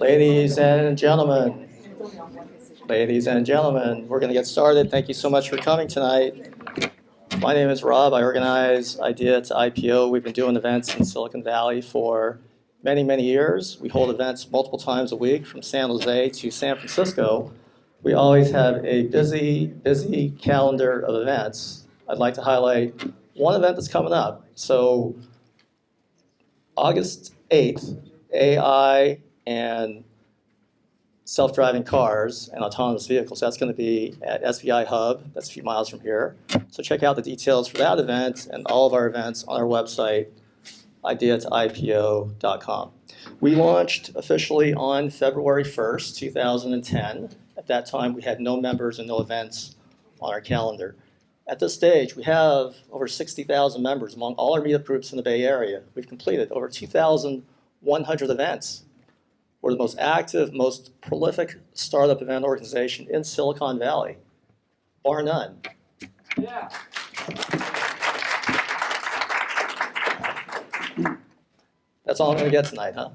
Ladies and gentlemen, we're going to get started. Thank you so much for coming tonight. My name is Rob. I organize Idea to IPO. We've been doing events in Silicon Valley for many, many years. We hold events multiple times a week from San Jose to San Francisco. We always have a busy, busy calendar of events. I'd like to highlight one event that's coming up. So August 8th, AI and self-driving cars and autonomous vehicles. That's going to be at SVI Hub. That's a few miles from here. So check out the details for that event and all of our events on our website, ideatoipo.com. We launched officially on February 1st, 2010. At that time, we had no members and no events on our calendar. At this stage, we have over 60,000 members among all our meetup groups in the Bay Area. We've completed over 2,100 events. We're the most active, most prolific startup event organization in Silicon Valley, bar none. Yeah. That's all I'm going to get tonight, huh?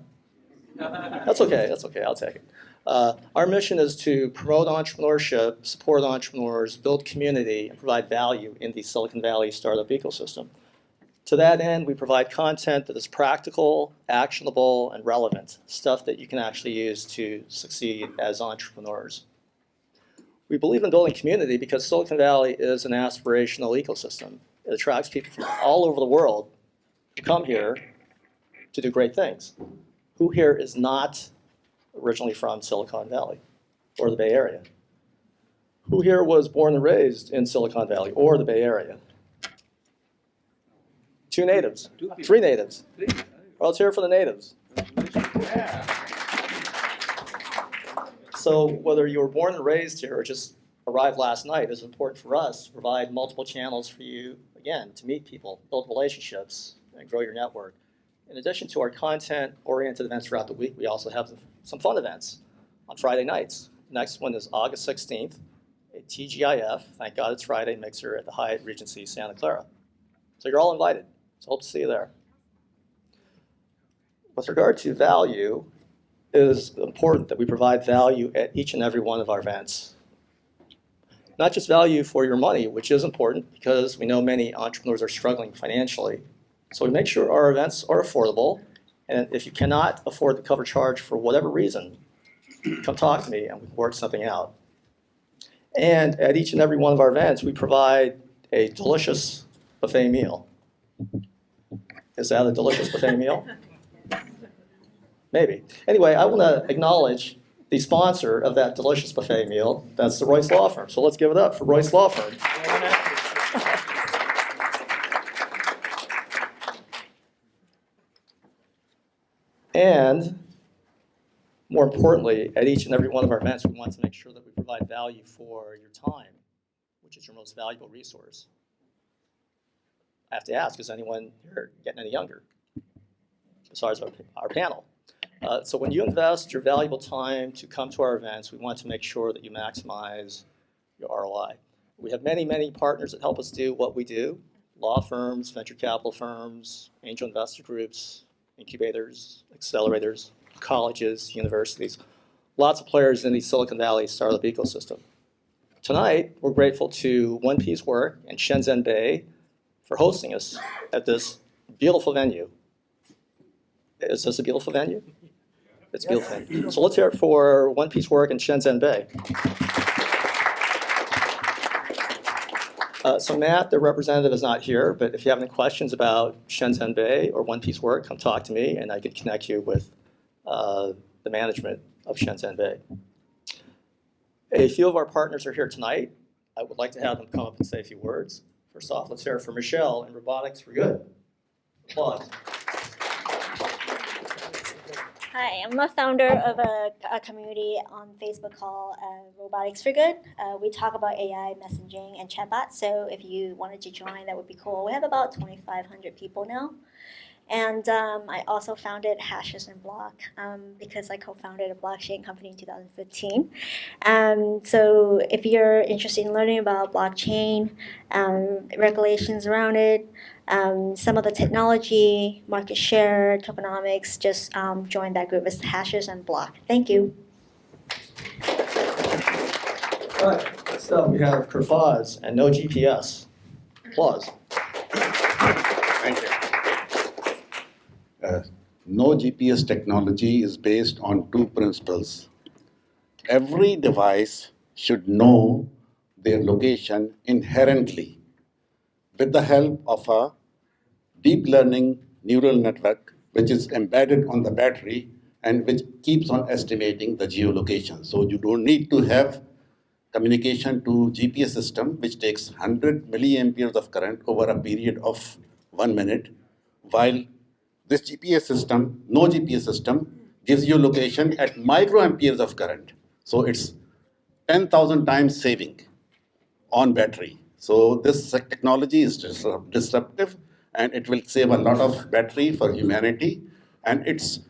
That's okay, I'll take it. Our mission is to promote entrepreneurship, support entrepreneurs, build community, and provide value in the Silicon Valley startup ecosystem. To that end, we provide content that is practical, actionable, and relevant, stuff that you can actually use to succeed as entrepreneurs. We believe in building community because Silicon Valley is an aspirational ecosystem. It attracts people from all over the world to come here to do great things. Who here is not originally from Silicon Valley or the Bay Area? Who here was born and raised in Silicon Valley or the Bay Area? 2 natives, 3 natives. Well, let's hear it for the natives. So whether you were born and raised here or just arrived last night, it's important for us to provide multiple channels for you, again, to meet people, build relationships, and grow your network. In addition to our content-oriented events throughout the week, we also have some fun events on Friday nights. The next one is August 16th at TGIF, thank God it's Friday, Mixer at the Hyatt Regency Santa Clara. So you're all invited. So hope to see you there. With regard to value, it is important that we provide value at each and every one of our events. Not just value for your money, which is important because we know many entrepreneurs are struggling financially. So we make sure our events are affordable, and if you cannot afford the cover charge for whatever reason, come talk to me and we can work something out. And at each and every one of our events, we provide a delicious buffet meal. Is that a delicious buffet meal? Maybe. Anyway, I want to acknowledge the sponsor of that delicious buffet meal. That's the Royce Law Firm. So let's give it up for Royce Law Firm. And more importantly, at each and every one of our events, we want to make sure that we provide value for your time, which is your most valuable resource. I have to ask, is anyone here getting any younger besides our panel? So when you invest your valuable time to come to our events, we want to make sure that you maximize your ROI. We have many, many partners that help us do what we do: law firms, venture capital firms, angel investor groups, incubators, accelerators, colleges, universities, lots of players in the Silicon Valley startup ecosystem. Tonight, we're grateful to One Piece Work and Shenzhen Bay for hosting us at this beautiful venue. Is this a beautiful venue? It's a beautiful venue. So let's hear it for One Piece Work and Shenzhen Bay. So Matt, the representative, is not here, but if you have any questions about Shenzhen Bay or One Piece Work, come talk to me and I can connect you with the management of Shenzhen Bay. A few of our partners are here tonight. I would like to have them come up and say a few words. First off, let's hear it for Michelle in Robotics for Good. Applause. Hi, I'm a founder of a community on Facebook called Robotics for Good. We talk about AI, messaging, and chatbots, so if you wanted to join, that would be cool. We have about 2,500 people now. And I also founded Hashes and Block because I co-founded a blockchain company in 2015. So if you're interested in learning about blockchain, regulations around it, some of the technology, market share, tokenomics, just join that group. It's Hashes and Block. Thank you. All right, next up we have Kerfaz and no GPS. Applause. Thank you. No GPS technology is based on two principles. Every device should know their location inherently with the help of a deep learning neural network which is embedded on the battery and which keeps on estimating the geolocation. So you don't need to have communication to GPS system which takes 100 milliamperes of current over a period of 1 minute, while this GPS system, no GPS system, gives you location at microamperes of current. So it's 10,000 times saving on battery. So this technology is disruptive and it will save a lot of battery for humanity. And it's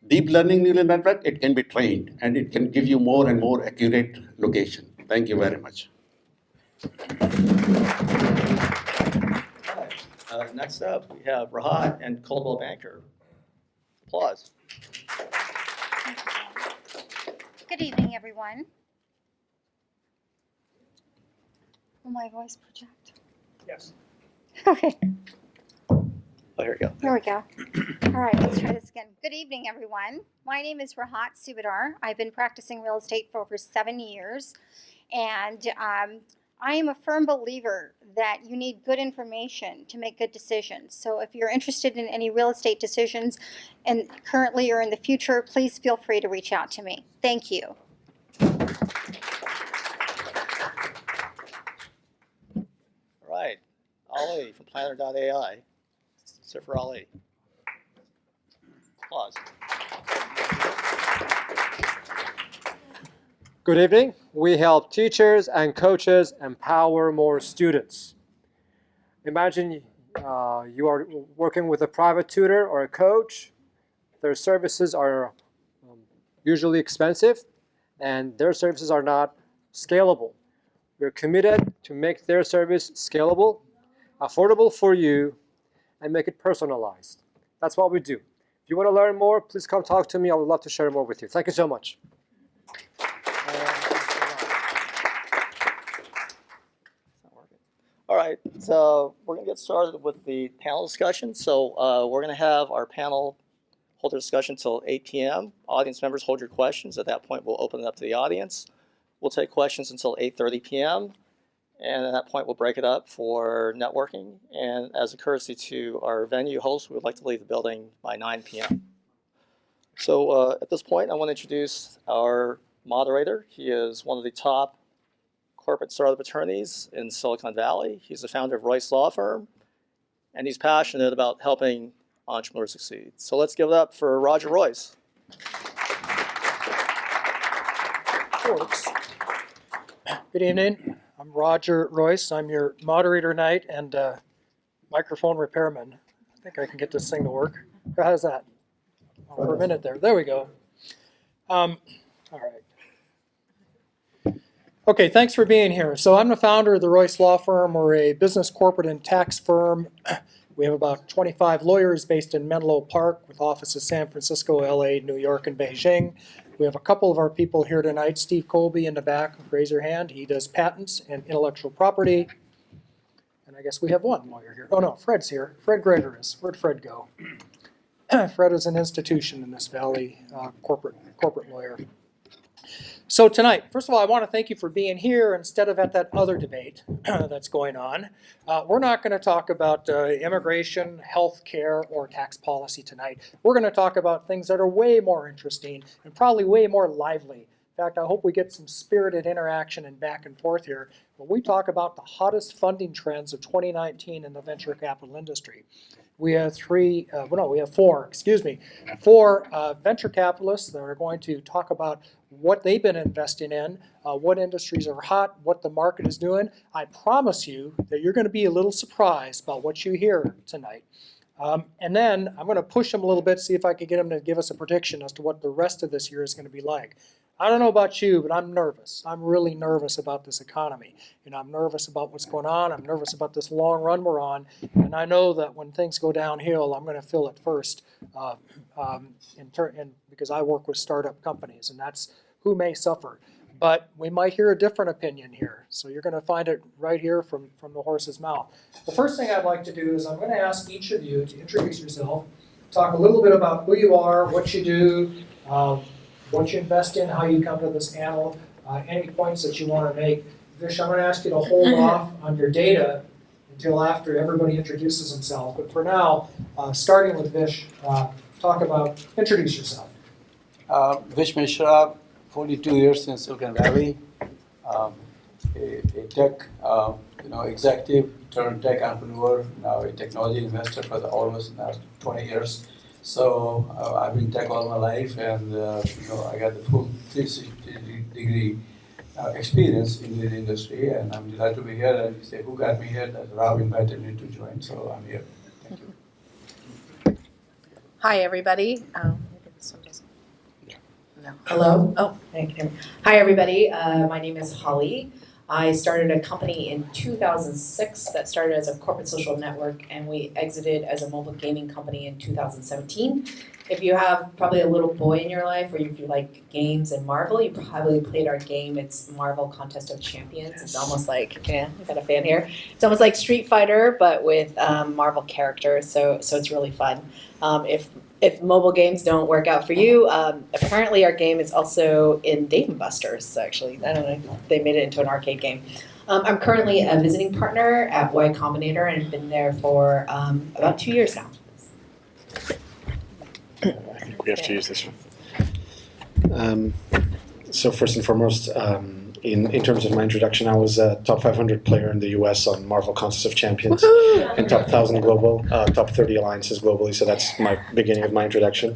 deep learning neural network, it can be trained and it can give you more and more accurate location. Thank you very much. Next up, we have Rahat and Coldwell Banker. Applause. Good evening, everyone. Will my voice project? Yes. Okay, Oh, here we go. here we go. All right, let's try this again. Good evening, everyone. My name is Rahat Subadar. I've been practicing real estate for over 7 years, and I am a firm believer that you need good information to make good decisions. So if you're interested in any real estate decisions, and currently or in the future, please feel free to reach out to me. Thank you. All right, Ali from Planner.ai. Sir for Ali. Applause. Good evening. We help teachers and coaches empower more students. Imagine you are working with a private tutor or a coach. Their services are usually expensive and their services are not scalable. We're committed to make their service scalable, affordable for you, and make it personalized. That's what we do. If you want to learn more, please come talk to me. I would love to share more with you. Thank you so much. All right, so we're going to get started with the panel discussion. So we're going to have our panel hold their discussion until 8 p.m. Audience members, hold your questions. At that point, we'll open it up to the audience. We'll take questions until 8:30 p.m. And at that point, we'll break it up for networking. And as a courtesy to our venue host, we would like to leave the building by 9 p.m. So at this point, I want to introduce our moderator. He is one of the top corporate startup attorneys in Silicon Valley. He's the founder of Royce Law Firm, and he's passionate about helping entrepreneurs succeed. So let's give it up for Roger Royce. Good evening. I'm Roger Royce. I'm your moderator tonight and microphone repairman. I think I can get this thing to work. How's that? Oh, for a minute there. There we go. All right. Okay, thanks for being here. So I'm the founder of the Royce Law Firm. We're a business, corporate, and tax firm. We have about 25 lawyers based in Menlo Park with offices in San Francisco, LA, New York, and Beijing. We have a couple of our people here tonight. Steve Colby in the back, raise your hand. He does patents and intellectual property. And I guess we have one lawyer here. Oh no, Fred's here. Fred Greger is. Where'd Fred go? Fred is an institution in this valley, corporate lawyer. So tonight, first of all, I want to thank you for being here instead of at that other debate that's going on. We're not going to talk about immigration, health care, or tax policy tonight. We're going to talk about things that are way more interesting and probably way more lively. In fact, I hope we get some spirited interaction and back and forth here when we talk about the hottest funding trends of 2019 in the venture capital industry. We have four venture capitalists that are going to talk about what they've been investing in, what industries are hot, what the market is doing. I promise you that you're going to be a little surprised about what you hear tonight. And then I'm going to push them a little bit, see if I can get them to give us a prediction as to what the rest of this year is going to be like. I don't know about you, but I'm nervous. I'm really nervous about this economy. I'm nervous about what's going on. I'm nervous about this long run we're on. And I know that when things go downhill, I'm going to feel it first because I work with startup companies, and that's who may suffer. But we might hear a different opinion here. So you're going to find it right here from the horse's mouth. The first thing I'd like to do is I'm going to ask each of you to introduce yourself, talk a little bit about who you are, what you do, what you invest in, how you come to this panel, any points that you want to make. Vish, I'm going to ask you to hold off on your data until after everybody introduces themselves. But for now, starting with Vish, introduce yourself. Vish Mishra, 42 years in Silicon Valley, a tech executive turned tech entrepreneur, now a technology investor for almost the last 20 years. So I've been tech all my life, and I got the full 360 degree experience in the industry, and I'm delighted to be here. And you say, who got me here? That Rob invited me to join, so I'm here. Thank you. Hi, everybody. Maybe this one doesn't. No. Hello? Oh, thank you. Hi, everybody. My name is Holly. I started a company in 2006 that started as a corporate social network, and we exited as a mobile gaming company in 2017. If you have probably a little boy in your life, or if you like games and Marvel, you probably played our game. It's Marvel Contest of Champions. It's almost like, yeah, I got a fan here. It's almost like Street Fighter, but with Marvel characters. So it's really fun. If mobile games don't work out for you, apparently our game is also in Dave & Buster's, actually. I don't know, they made it into an arcade game. I'm currently a visiting partner at Y Combinator, and have been there for about 2 years now. I think we have to use this one. So first and foremost, in terms of my introduction, I was a top 500 player in the US on Marvel Contest of Champions, and top 1,000 global, top 30 alliances globally, so that's my beginning of my introduction.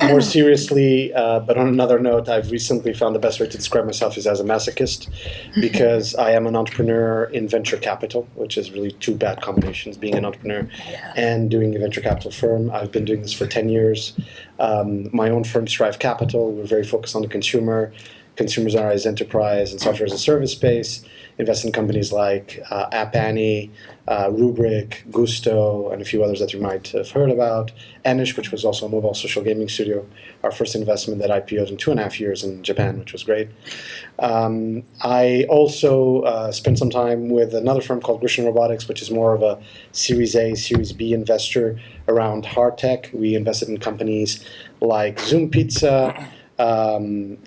More seriously, but on another note, I've recently found the best way to describe myself is as a masochist, because I am an entrepreneur in venture capital, which is really two bad combinations, being an entrepreneur and doing a venture capital firm. I've been doing this for 10 years. My own firm, Strive Capital, we're very focused on the consumer. Consumers are as enterprise and software as a service space, invest in companies like App Annie, Rubrik, Gusto, and a few others that you might have heard about. Anish, which was also a mobile social gaming studio, our first investment that IPO'd in 2.5 years in Japan, which was great. I also spent some time with another firm called Grisham Robotics, which is more of a Series A, Series B investor around hard tech. We invested in companies like Zoom Pizza.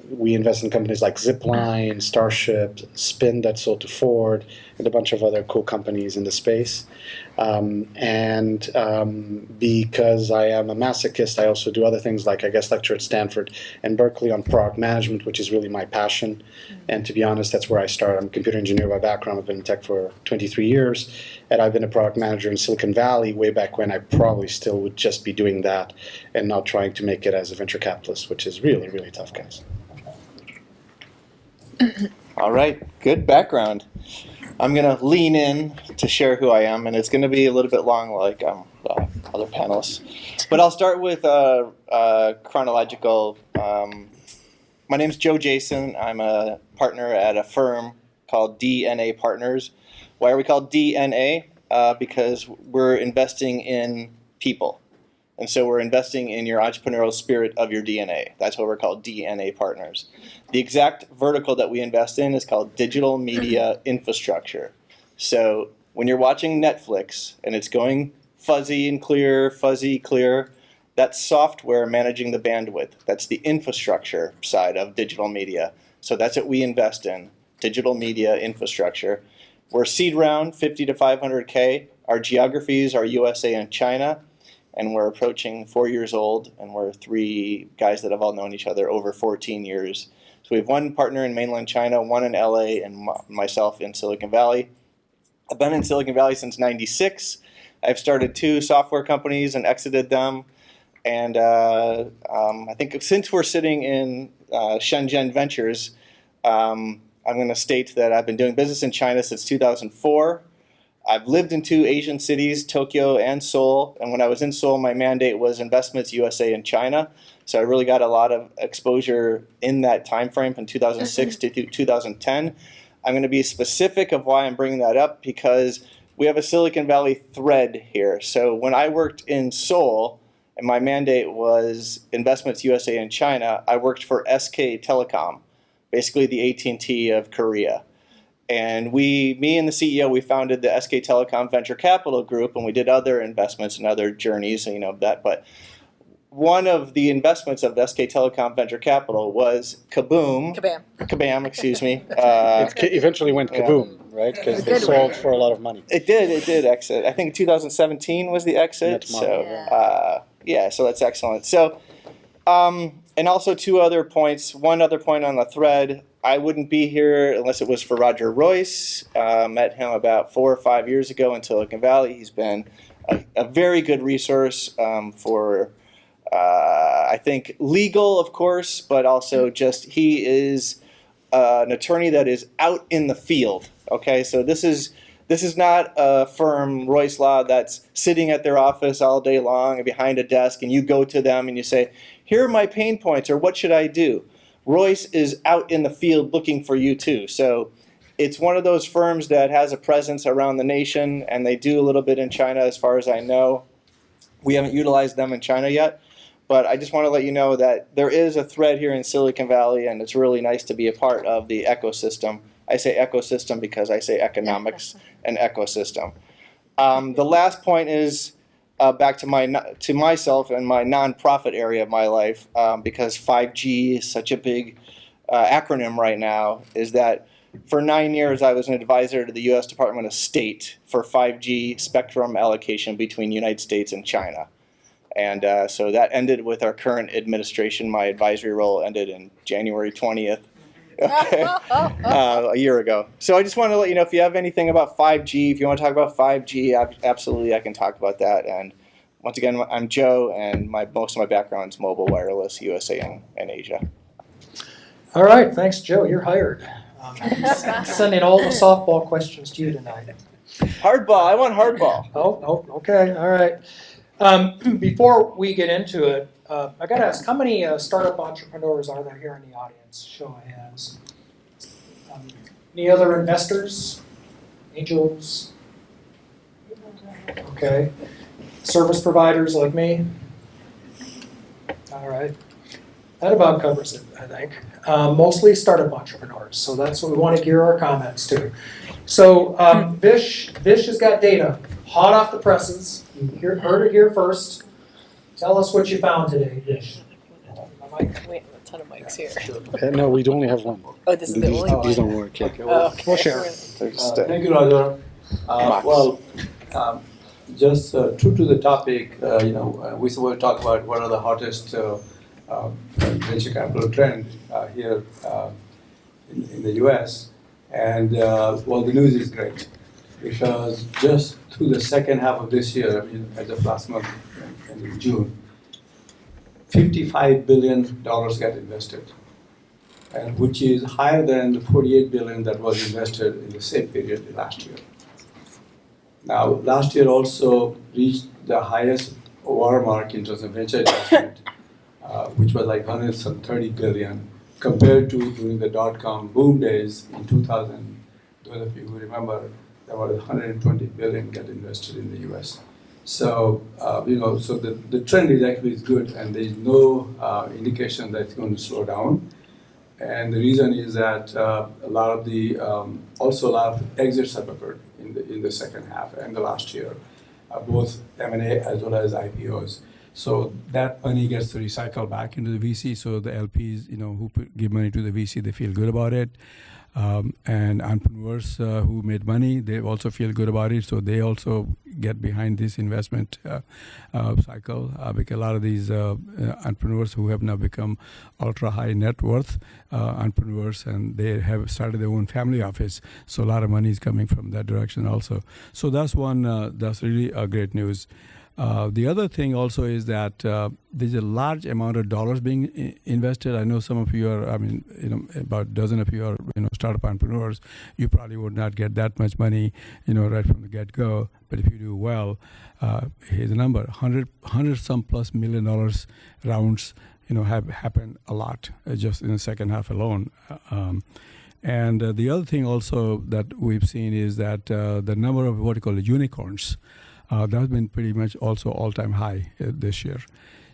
We invest in companies like Zipline, Starship, Spin that sold to Ford, and a bunch of other cool companies in the space. Because I am a masochist, I also do other things like I guest lecture at Stanford and Berkeley on product management, which is really my passion. And to be honest, that's where I started. I'm a computer engineer by background. I've been in tech for 23 years, and I've been a product manager in Silicon Valley way back when I probably still would just be doing that and not trying to make it as a venture capitalist, which is really, really tough, guys. All right, good background. I'm going to lean in to share who I am, and it's going to be a little bit long like other panelists. But I'll start with chronological. My name's Joe Jason. I'm a partner at a firm called DNA Partners. Why are we called DNA? Because we're investing in people. And so we're investing in your entrepreneurial spirit of your DNA. That's why we're called DNA Partners. The exact vertical that we invest in is called digital media infrastructure. So when you're watching Netflix and it's going fuzzy and clear, fuzzy, clear, that's software managing the bandwidth. That's the infrastructure side of digital media. So that's what we invest in, digital media infrastructure. We're seed round, 50 to 500K. Our geographies are USA and China. And we're approaching 4 years old, and we're three guys that have all known each other over 14 years. So we have one partner in mainland China, one in LA, and myself in Silicon Valley. I've been in Silicon Valley since '96. I've started 2 software companies and exited them. And I think since we're sitting in Shenzhen Ventures, I'm going to state that I've been doing business in China since 2004. I've lived in 2 Asian cities, Tokyo and Seoul. And when I was in Seoul, my mandate was Investments USA and China. So I really got a lot of exposure in that time frame from 2006 to 2010. I'm going to be specific of why I'm bringing that up because we have a Silicon Valley thread here. So when I worked in Seoul, and my mandate was Investments USA and China, I worked for SK Telecom, basically the AT&T of Korea. And me and the CEO, we founded the SK Telecom Venture Capital Group, and we did other investments and other journeys, that. But one of the investments of SK Telecom Venture Capital was Kaboom. Kabam, excuse me. It eventually went kaboom, right? Because they sold for a lot of money. It did exit. I think 2017 was the exit. Next month, So so that's excellent. So, and also 2 other points. One other point on the thread. I wouldn't be here unless it was for Roger Royce. Met him about 4 or 5 years ago in Silicon Valley. He's been a very good resource for, I think, legal, of course, but also just he is an attorney that is out in the field. Okay, so this is not a firm, Royce Law, that's sitting at their office all day long and behind a desk, and you go to them and you say, "Here are my pain points," or "What should I do?" Royce is out in the field looking for you too. So it's one of those firms that has a presence around the nation, and they do a little bit in China as far as I know. We haven't utilized them in China yet, but I just want to let you know that there is a thread here in Silicon Valley, and it's really nice to be a part of the ecosystem. I say ecosystem because I say economics and ecosystem. The last point is back to myself and my nonprofit area of my life, because 5G is such a big acronym right now, is that for 9 years I was an advisor to the U.S. Department of State for 5G spectrum allocation between the United States and China. And so that ended with our current administration. My advisory role ended in January 20th. Okay. A year ago. So I just want to let you know, if you have anything about 5G, if you want to talk about 5G, absolutely I can talk about that. And once again, I'm Joe, and most of my background is mobile wireless, USA and Asia. All right, thanks, Joe. You're hired. Sending all the softball questions to you tonight. Hardball. I want hardball. Oh, okay, all right. Before we get into it, I got to ask, how many startup entrepreneurs are there here in the audience? Show of hands. Any other investors? Angels? Okay. Service providers like me? All right. That about covers it, I think. Mostly startup entrepreneurs, so that's what we want to gear our comments to. So Vish has got data hot off the presses. You heard it here first. Tell us what you found today, Vish. We have a ton of mics here. No, we only have one. Oh, this is the only one. These don't work. Yeah. Okay. We'll share. Thank you, Roger. Just true to the topic, we will talk about what are the hottest venture capital trend here in the U.S. And the news is great because just through the second half of this year, as of last month and in June, $55 billion got invested, and which is higher than the $48 billion that was invested in the same period last year. Now, last year also reached the highest watermark in terms of venture investment, which was like $130 billion, compared to during the dot-com boom days in 2000. Those of you who remember, there was $120 billion got invested in the U.S. So, so the trend is actually good, and there is no indication that it's going to slow down. And the reason is that a lot of exits have occurred in the second half and the last year, both M&A as well as IPOs. So that money gets to recycle back into the VC. So the LPs, who give money to the VC, they feel good about it. And entrepreneurs who made money, they also feel good about it. So they also get behind this investment cycle, because a lot of these entrepreneurs who have now become ultra high net worth entrepreneurs, and they have started their own family office. So a lot of money is coming from that direction also. So that's one, that's really great news. The other thing also is that there's a large amount of dollars being invested. I know some of you are, about a dozen of you are, startup entrepreneurs. You probably would not get that much money, right from the get-go. But if you do well, here's a number: 100 some plus $1 million rounds, have happened a lot just in the second half alone. And the other thing also that we've seen is that the number of what you call unicorns. That has been pretty much also all-time high this year.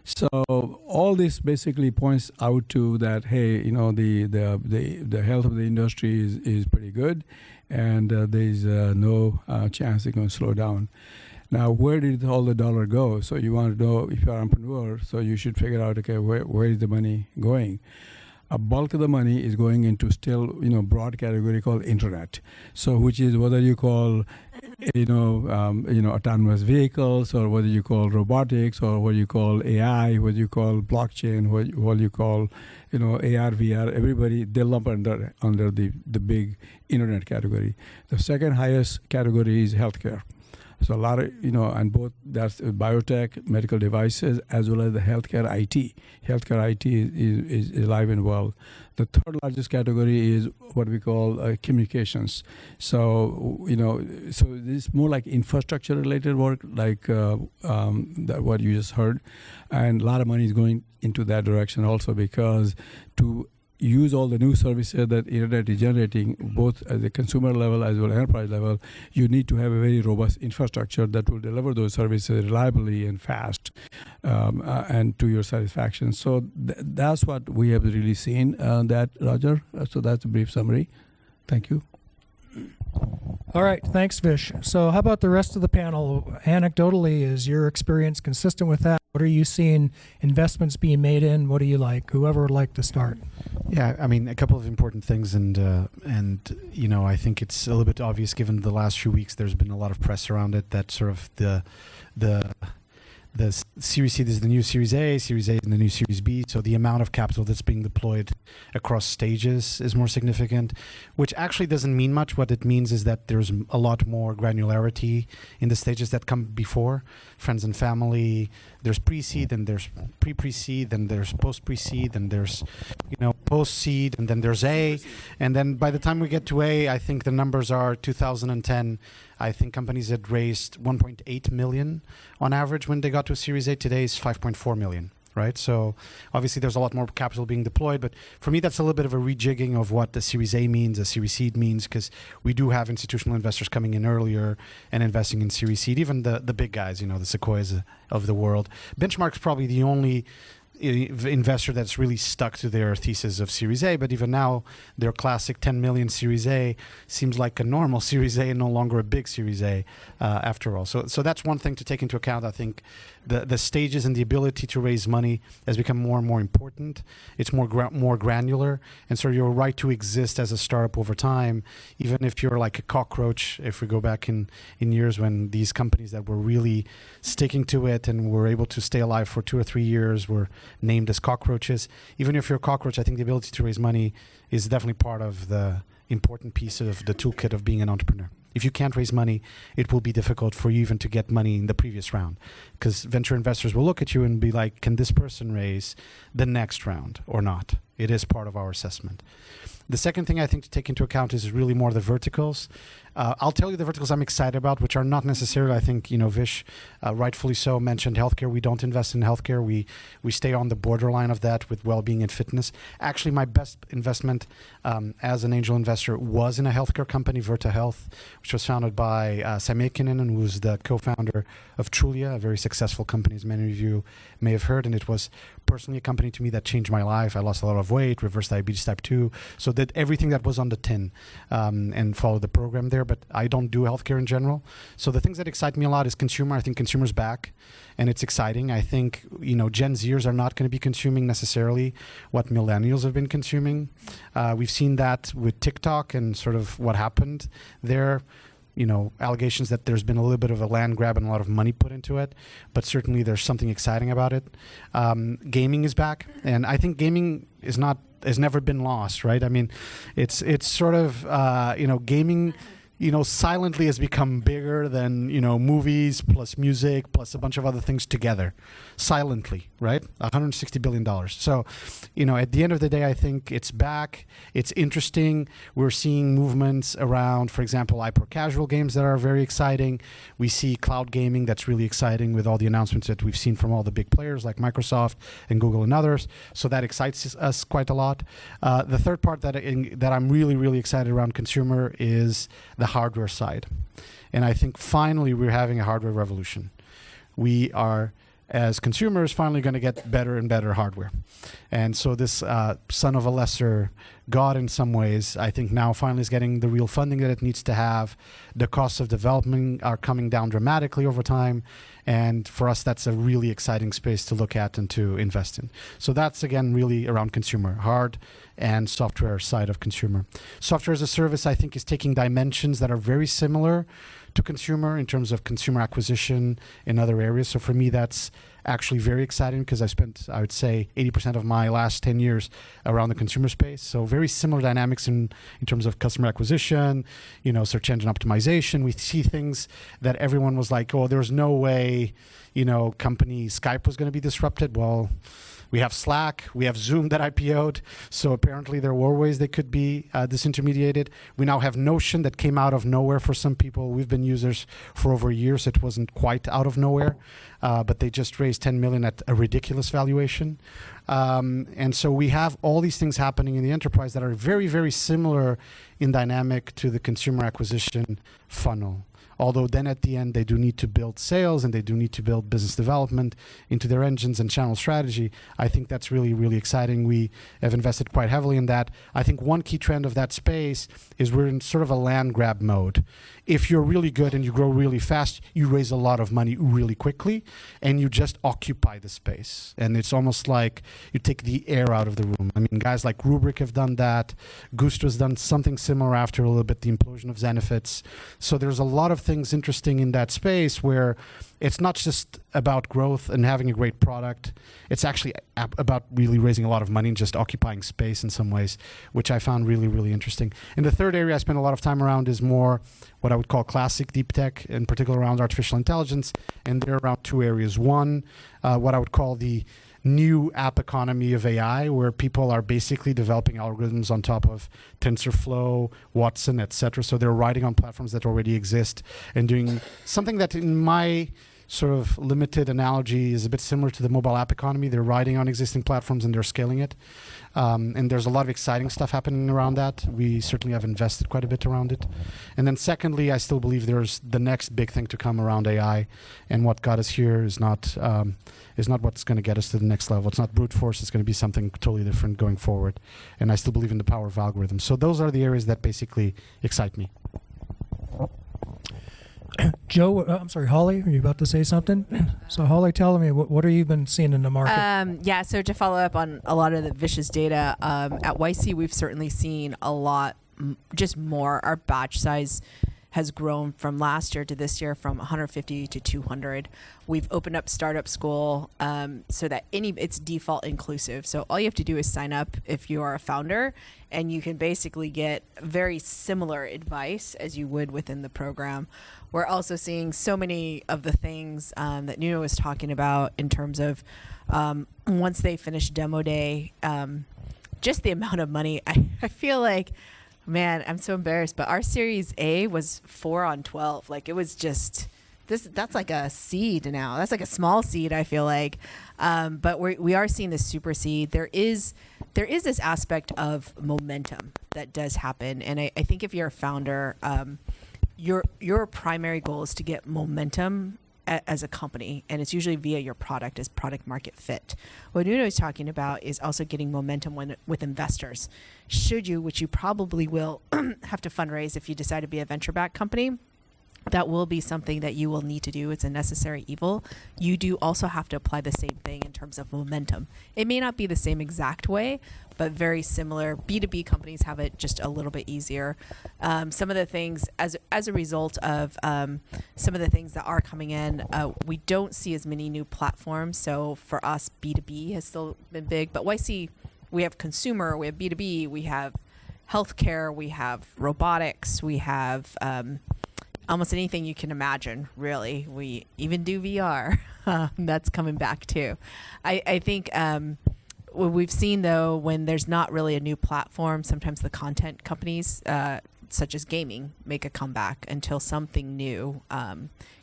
So all this basically points out to that, hey, the health of the industry is pretty good, and there's no chance it's going to slow down. Now, where did all the dollar go? So you want to know if you're an entrepreneur, so you should figure out, okay, where is the money going? A bulk of the money is going into still, broad category called internet. So which is whether you call, autonomous vehicles, or whether you call robotics, or what you call AI, what you call blockchain, what you call, AR, VR. Everybody, they lump under the big internet category. The second highest category is healthcare. So a lot of, and both that's biotech, medical devices, as well as the healthcare IT. Healthcare IT is alive and well. The third largest category is what we call communications. So, so this is more like infrastructure related work, like what you just heard. And a lot of money is going into that direction also, because to use all the new services that internet is generating, both at the consumer level as well as enterprise level, you need to have a very robust infrastructure that will deliver those services reliably and fast, and to your satisfaction. So that's what we have really seen, that, Roger. So that's a brief summary. Thank you. All right, thanks, Vish. So how about the rest of the panel? Anecdotally, is your experience consistent with that? What are you seeing investments being made in? What do you like? Whoever would like to start. Yeah, I mean, a couple of important things, and I think it's a little bit obvious given the last few weeks. There's been a lot of press around it that sort of the Series C is the new Series A is the new Series B, so the amount of capital that's being deployed across stages is more significant, which actually doesn't mean much. What it means is that there's a lot more granularity in the stages that come before. Friends and family, there's pre-seed, and there's pre-seed, then there's post-pre-seed, then there's post-seed, and then there's A. And then by the time we get to A, I think the numbers are 2010. I think companies had raised 1.8 million on average when they got to a Series A. Today is 5.4 million, right? So obviously there's a lot more capital being deployed, but for me that's a little bit of a rejigging of what the Series A means, a Series Seed means, because we do have institutional investors coming in earlier and investing in Series Seed, even the big guys, the Sequoias of the world. Benchmark's probably the only investor that's really stuck to their thesis of Series A, but even now their classic 10 million Series A seems like a normal Series A and no longer a big Series A after all. So that's one thing to take into account. I think the stages and the ability to raise money has become more and more important. It's more granular, and so your right to exist as a startup over time, even if you're like a cockroach, if we go back in years when these companies that were really sticking to it and were able to stay alive for 2 or 3 years were named as cockroaches. Even if you're a cockroach, I think the ability to raise money is definitely part of the important piece of the toolkit of being an entrepreneur. If you can't raise money, it will be difficult for you even to get money in the previous round, because venture investors will look at you and be like, can this person raise the next round or not? It is part of our assessment. The second thing I think to take into account is really more the verticals. I'll tell you the verticals I'm excited about, which are not necessarily, I think, Vish, rightfully so, mentioned healthcare. We don't invest in healthcare. We stay on the borderline of that with well-being and fitness. Actually, my best investment as an angel investor was in a healthcare company, Virta Health, which was founded by Sam Akinen, who was the co-founder of Trulia, a very successful company, as many of you may have heard. And it was personally a company to me that changed my life. I lost a lot of weight, reversed diabetes type 2, so did everything that was on the tin and followed the program there. But I don't do healthcare in general. So the things that excite me a lot is consumer. I think consumer's back, and it's exciting. I think, Gen Zers are not going to be consuming necessarily what millennials have been consuming. We've seen that with TikTok and sort of what happened there. Allegations that there's been a little bit of a land grab and a lot of money put into it, but certainly there's something exciting about it. Gaming is back, and I think gaming has never been lost, right? I mean, it's sort of, gaming silently has become bigger than, movies plus music plus a bunch of other things together. Silently, right? $160 billion. So, at the end of the day, I think it's back. It's interesting. We're seeing movements around, for example, hyper casual games that are very exciting. We see cloud gaming that's really exciting with all the announcements that we've seen from all the big players like Microsoft and Google and others. So that excites us quite a lot. The third part that I'm really, really excited around consumer is the hardware side. And I think finally we're having a hardware revolution. We are, as consumers, finally going to get better and better hardware. And so this son of a lesser god in some ways, I think now finally is getting the real funding that it needs to have. The costs of development are coming down dramatically over time. And for us, that's a really exciting space to look at and to invest in. So that's, again, really around consumer, hard and software side of consumer. Software as a service, I think, is taking dimensions that are very similar to consumer in terms of consumer acquisition in other areas. So for me, that's actually very exciting because I spent, I would say, 80% of my last 10 years around the consumer space. So very similar dynamics in terms of customer acquisition, search engine optimization. We see things that everyone was like, oh, there's no way, company Skype was going to be disrupted. Well, we have Slack, we have Zoom that IPO'd, so apparently there were ways they could be disintermediated. We now have Notion that came out of nowhere for some people. We've been users for over years. It wasn't quite out of nowhere, but they just raised $10 million at a ridiculous valuation. And so we have all these things happening in the enterprise that are very, very similar in dynamic to the consumer acquisition funnel. Although then at the end, they do need to build sales and they do need to build business development into their engines and channel strategy. I think that's really, really exciting. We have invested quite heavily in that. I think one key trend of that space is we're in sort of a land grab mode. If you're really good and you grow really fast, you raise a lot of money really quickly and you just occupy the space. And it's almost like you take the air out of the room. I mean, guys like Rubrik have done that. Gusto has done something similar after a little bit the implosion of Zenefits. So there's a lot of things interesting in that space where it's not just about growth and having a great product. It's actually about really raising a lot of money and just occupying space in some ways, which I found really, really interesting. And the third area I spend a lot of time around is more what I would call classic deep tech, in particular around artificial intelligence. And they're around two areas. One, what I would call the new app economy of AI, where people are basically developing algorithms on top of TensorFlow, Watson, etc. So they're riding on platforms that already exist and doing something that, in my sort of limited analogy, is a bit similar to the mobile app economy. They're riding on existing platforms and they're scaling it. And there's a lot of exciting stuff happening around that. We certainly have invested quite a bit around it. And then secondly, I still believe there's the next big thing to come around AI. And what got us here is not what's going to get us to the next level. It's not brute force. It's going to be something totally different going forward. And I still believe in the power of algorithms. So those are the areas that basically excite me. Joe, I'm sorry, Holly, are you about to say something? So Holly, tell me, what have you been seeing in the market? Yeah, so to follow up on a lot of the Vish's data, at YC we've certainly seen a lot, just more. Our batch size has grown from last year to this year from 150 to 200. We've opened up Startup School so that it's default inclusive. So all you have to do is sign up if you are a founder, and you can basically get very similar advice as you would within the program. We're also seeing so many of the things that Nuno was talking about in terms of once they finish demo day, just the amount of money. I feel like, man, I'm so embarrassed, but our Series A was 4 on 12. Like, it was just that's like a seed now. That's like a small seed, I feel like. But we are seeing this super seed. There is this aspect of momentum that does happen, and I think if you're a founder, your primary goal is to get momentum as a company, and it's usually via your product as product market fit. What Nuno is talking about is also getting momentum with investors. Should you, which you probably will have to fundraise if you decide to be a venture-backed company, that will be something that you will need to do. It's a necessary evil. You do also have to apply the same thing in terms of momentum. It may not be the same exact way, but very similar. B2B companies have it just a little bit easier. Some of the things, as a result of some of the things that are coming in, we don't see as many new platforms. So for us, B2B has still been big. But YC, we have consumer, we have B2B, we have healthcare, we have robotics, we have almost anything you can imagine, really. We even do VR. That's coming back too. I think what we've seen, though, when there's not really a new platform, sometimes the content companies, such as gaming, make a comeback until something new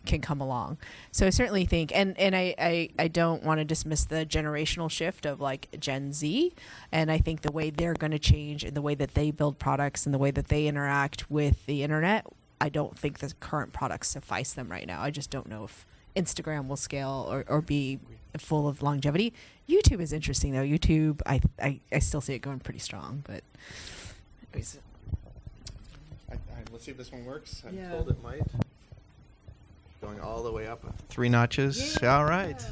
can come along. So I certainly think, and I don't want to dismiss the generational shift of like Gen Z, and I think the way they're going to change and the way that they build products and the way that they interact with the internet, I don't think the current products suffice them right now. I just don't know if Instagram will scale or be full of longevity. YouTube is interesting though. YouTube, I still see it going pretty strong, but Let's see if this one works. I'm Yeah. told it might. Going all the way up 3 notches. All right.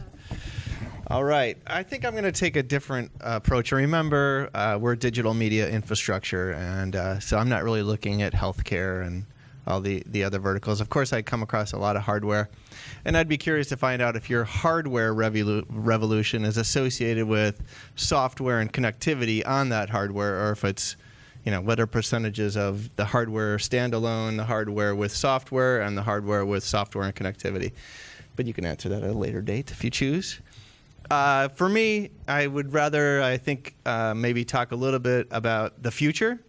All right. I think I'm going to take a different approach. Remember, we're digital media infrastructure, and so I'm not really looking at healthcare and all the other verticals. Of course, I come across a lot of hardware, and I'd be curious to find out if your hardware revolution is associated with software and connectivity on that hardware, or if it's, what are percentages of the hardware standalone, the hardware with software, and the hardware with software and connectivity. But you can answer that at a later date if you choose. For me, I would rather, I think, maybe talk a little bit about the future.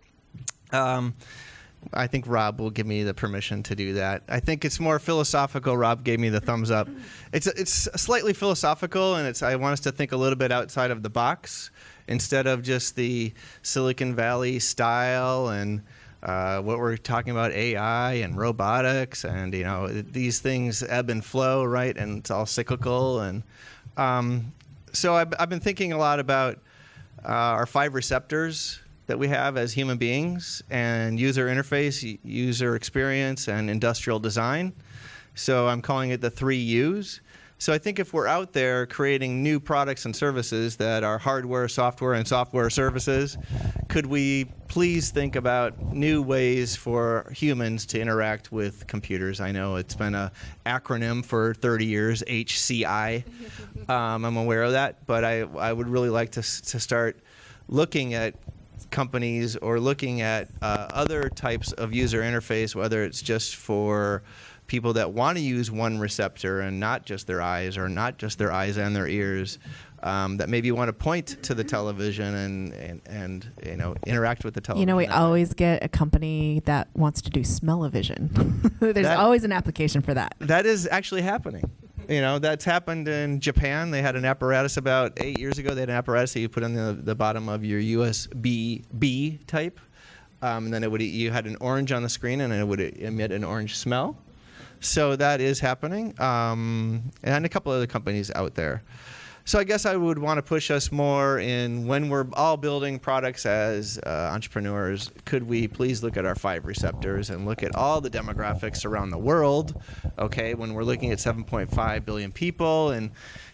I think Rob will give me the permission to do that. I think it's more philosophical. Rob gave me the thumbs up. It's slightly philosophical, and I want us to think a little bit outside of the box instead of just the Silicon Valley style and what we're talking about, AI and robotics, and these things ebb and flow, right? And it's all cyclical. And so I've been thinking a lot about our 5 receptors that we have as human beings, and user interface, user experience, and industrial design. So I'm calling it the 3 U's. So I think if we're out there creating new products and services that are hardware, software, and software services, could we please think about new ways for humans to interact with computers? I know it's been an acronym for 30 years, HCI. I'm aware of that, but I would really like to start looking at companies or looking at other types of user interface, whether it's just for people that want to use one receptor and not just their eyes, or not just their eyes and their ears, that maybe want to point to the television and interact with the television. we always get a company that wants to do smell-o-vision. There's always an application for that. That is actually happening. That's happened in Japan. They had an apparatus about 8 years ago. They had an apparatus that you put on the bottom of your USB-B type. And then you had an orange on the screen, and it would emit an orange smell. So that is happening. And a couple other companies out there. So I guess I would want to push us more in, when we're all building products as entrepreneurs, could we please look at our 5 receptors and look at all the demographics around the world? Okay, when we're looking at 7.5 billion people, and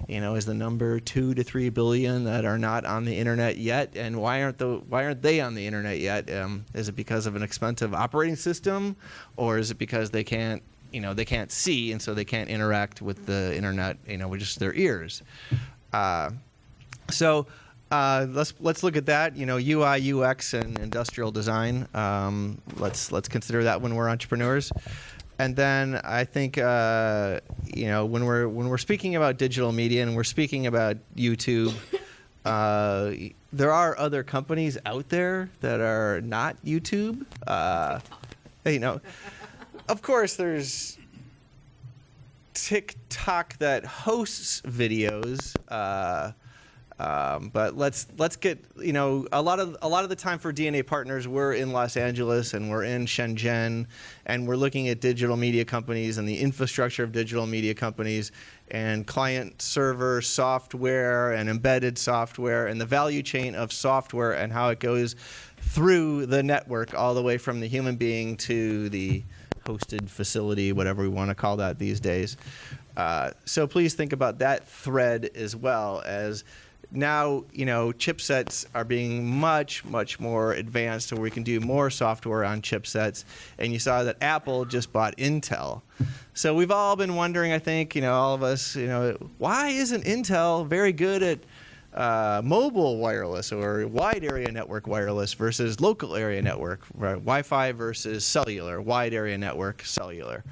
is the number 2 to 3 billion that are not on the internet yet? And why aren't they on the internet yet? Is it because of an expensive operating system, or is it because they can't see, and so they can't interact with the internet, with just their ears? So let's look at that. UI, UX, and industrial design. Let's consider that when we're entrepreneurs. And then I think when we're speaking about digital media and we're speaking about YouTube, there are other companies out there that are not YouTube. Of course, there's TikTok that hosts videos, but let's get a lot of the time for DNA Partners, we're in Los Angeles and we're in Shenzhen, and we're looking at digital media companies and the infrastructure of digital media companies and client server software and embedded software and the value chain of software and how it goes through the network all the way from the human being to the hosted facility, whatever we want to call that these days. So please think about that thread as well, as now, chipsets are being much, much more advanced, so we can do more software on chipsets. And you saw that Apple just bought Intel. So we've all been wondering, I think, all of us, why isn't Intel very good at mobile wireless or wide area network wireless versus local area network, right? Wi-Fi versus cellular, wide area network cellular.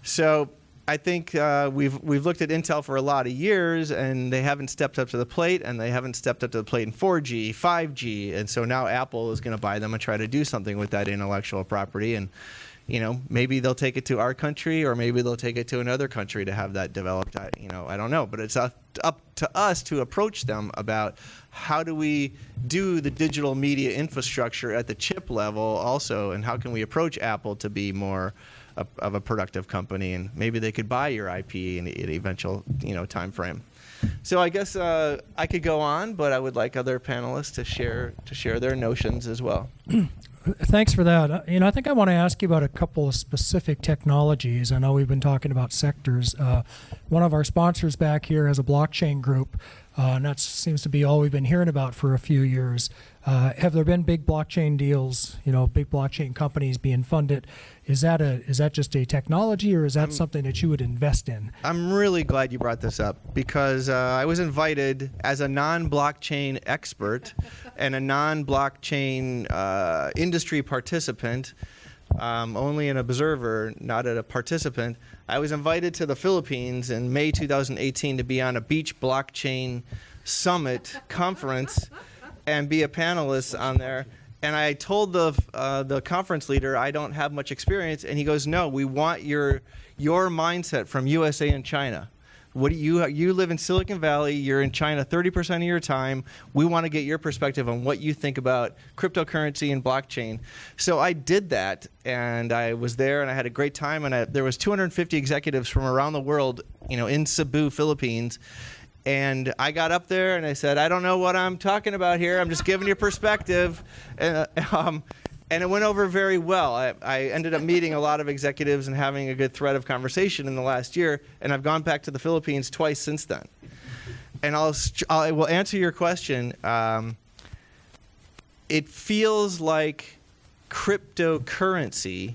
So I think we've looked at Intel for a lot of years, and they haven't stepped up to the plate, and they haven't stepped up to the plate in 4G, 5G, and so now Apple is going to buy them and try to do something with that intellectual property. And maybe they'll take it to our country, or maybe they'll take it to another country to have that developed. I don't know, but it's up to us to approach them about how do we do the digital media infrastructure at the chip level also, and how can we approach Apple to be more of a productive company, and maybe they could buy your IP in an eventual time frame. So I guess I could go on, but I would like other panelists to share their notions as well. Thanks for that. I think I want to ask you about a couple of specific technologies. I know we've been talking about sectors. One of our sponsors back here has a blockchain group, and that seems to be all we've been hearing about for a few years. Have there been big blockchain deals, big blockchain companies being funded? Is that just a technology, or is that something that you would invest in? I'm really glad you brought this up, because I was invited as a non-blockchain expert and a non-blockchain industry participant, only an observer, not a participant. I was invited to the Philippines in May 2018 to be on a beach blockchain summit conference and be a panelist on there. And I told the conference leader I don't have much experience, and he goes, "No, we want your mindset from USA and China. What do you live in Silicon Valley? You're in China 30% of your time. We want to get your perspective on what you think about cryptocurrency and blockchain." So I did that, and I was there, and I had a great time. And there was 250 executives from around the world, in Cebu, Philippines. And I got up there and I said, "I don't know what I'm talking about here. I'm just giving you perspective." And it went over very well. I ended up meeting a lot of executives and having a good thread of conversation in the last year. And I've gone back to the Philippines twice since then. And I will answer your question. It feels like cryptocurrency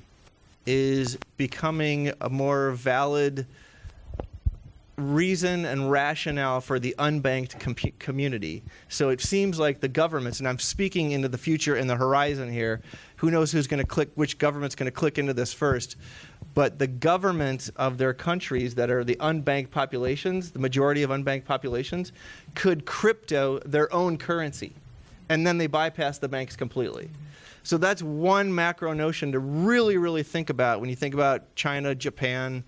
is becoming a more valid reason and rationale for the unbanked community. So it seems like the governments, and I'm speaking into the future and the horizon here, who knows which government's going to click into this first, but the governments of their countries that are the unbanked populations, the majority of unbanked populations, could crypto their own currency, and then they bypass the banks completely. So that's one macro notion to really, really think about when you think about China, Japan,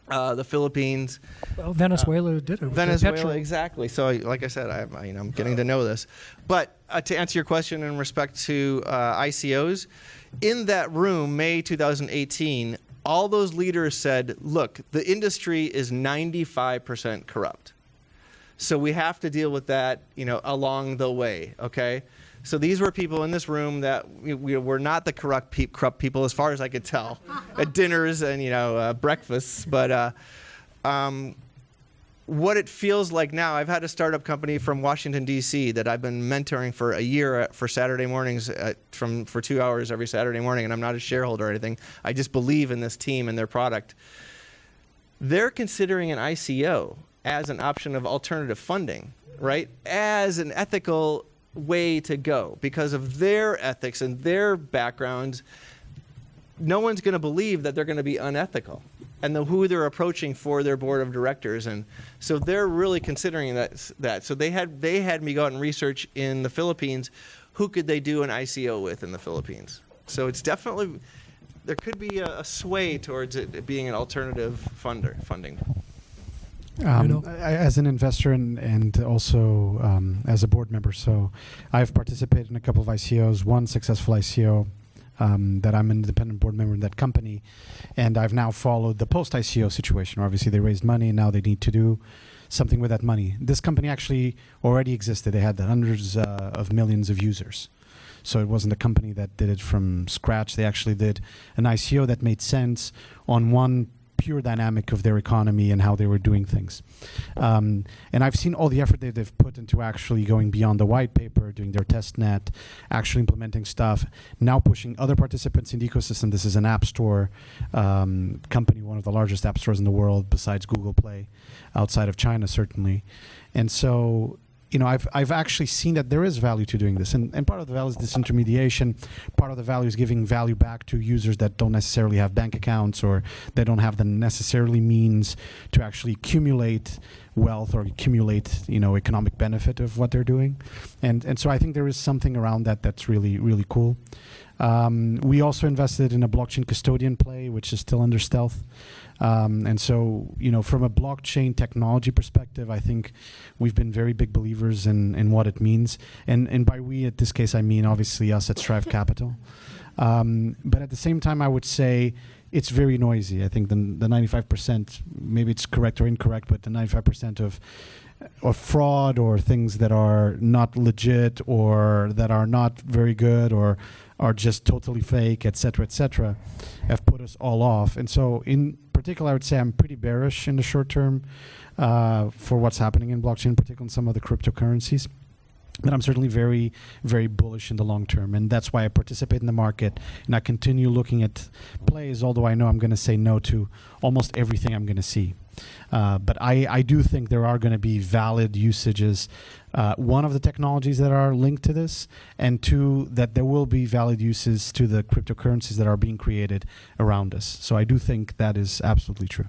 the Philippines. Well, Venezuela did it. Venezuela, exactly. So, like I said, I'm getting to know this. But to answer your question in respect to ICOs, in that room, May 2018, all those leaders said, "Look, the industry is 95% corrupt. So we have to deal with that, along the way." Okay. So these were people in this room that we were not the corrupt people, as far as I could tell, at dinners and breakfasts. But what it feels like now, I've had a startup company from Washington D.C. that I've been mentoring for a year for Saturday mornings for 2 hours every Saturday morning, and I'm not a shareholder or anything. I just believe in this team and their product. They're considering an ICO as an option of alternative funding, right? As an ethical way to go, because of their ethics and their backgrounds. No one's going to believe that they're going to be unethical, and who they're approaching for their board of directors, and so they're really considering that. So they had me go out and research in the Philippines, who could they do an ICO with in the Philippines. So it's definitely, there could be a sway towards it being an alternative funding. As an investor and also as a board member, so I've participated in a couple of ICOs, one successful ICO that I'm an independent board member in that company, and I've now followed the post-ICO situation. Obviously, they raised money, and now they need to do something with that money. This company actually already existed. They had hundreds of millions of users. So it wasn't a company that did it from scratch. They actually did an ICO that made sense on one pure dynamic of their economy and how they were doing things. And I've seen all the effort that they've put into actually going beyond the white paper, doing their test net, actually implementing stuff, now pushing other participants in the ecosystem. This is an app store company, one of the largest app stores in the world besides Google Play, outside of China certainly. And so I've actually seen that there is value to doing this, and part of the value is disintermediation. Part of the value is giving value back to users that don't necessarily have bank accounts or they don't have the necessarily means to actually accumulate wealth or accumulate economic benefit of what they're doing, and so I think there is something around that that's really, really cool. We also invested in a blockchain custodian play, which is still under stealth. And so, from a blockchain technology perspective, I think we've been very big believers in what it means. And by we, at this case, I mean obviously us at Strive Capital. But at the same time, I would say it's very noisy. I think the 95%, maybe it's correct or incorrect, but the 95% of fraud or things that are not legit or that are not very good or are just totally fake, et cetera, have put us all off. And so in particular, I would say I'm pretty bearish in the short term for what's happening in blockchain, particularly in some of the cryptocurrencies. But I'm certainly very, very bullish in the long term. And that's why I participate in the market and I continue looking at plays, although I know I'm going to say no to almost everything I'm going to see. But I do think there are going to be valid usages. One, of the technologies that are linked to this, and two, that there will be valid uses to the cryptocurrencies that are being created around us. So I do think that is absolutely true.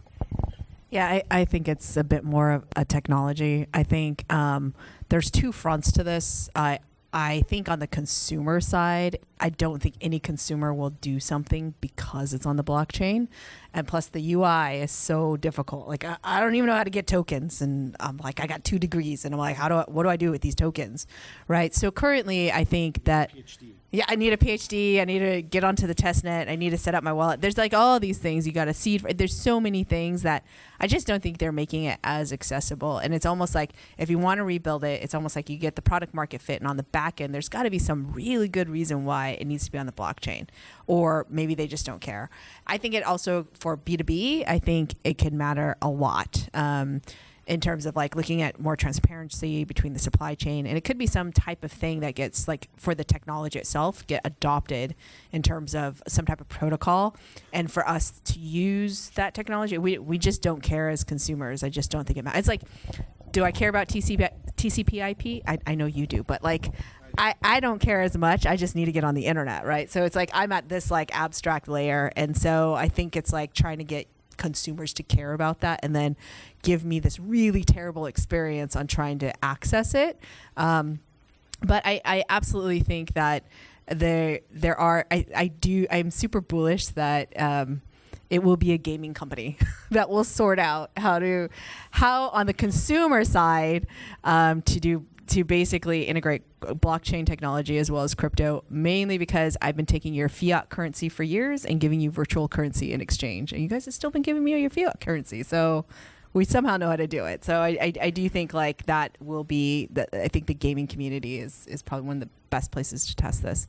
Yeah, I think it's a bit more of a technology. I think there's two fronts to this. I think on the consumer side, I don't think any consumer will do something because it's on the blockchain. And plus the UI is so difficult. Like I don't even know how to get tokens. And I'm like, I got 2 degrees and I'm like, what do I do with these tokens? Right. So currently I think that, yeah, I need a PhD. I need to get onto the testnet. I need to set up my wallet. There's like all these things you got to seed. There's so many things that I just don't think they're making it as accessible. And it's almost like if you want to rebuild it, it's almost like you get the product market fit. And on the back end, there's got to be some really good reason why it needs to be on the blockchain. Or maybe they just don't care. I think it also, for B2B, I think it can matter a lot. In terms of like looking at more transparency between the supply chain. And it could be some type of thing that gets like for the technology itself get adopted in terms of some type of protocol. And for us to use that technology, we just don't care as consumers. I just don't think it matters. It's like, do I care about TCP/IP? I know you do, but like, I don't care as much. I just need to get on the internet, right? So it's like I'm at this like abstract layer. And so I think it's like trying to get consumers to care about that and then give me this really terrible experience on trying to access it. But I absolutely think that there are, I'm super bullish that it will be a gaming company that will sort out how on the consumer side to basically integrate blockchain technology as well as crypto, mainly because I've been taking your fiat currency for years and giving you virtual currency in exchange. And you guys have still been giving me your fiat currency. So we somehow know how to do it. So I do think like that will be, I think the gaming community is probably one of the best places to test this.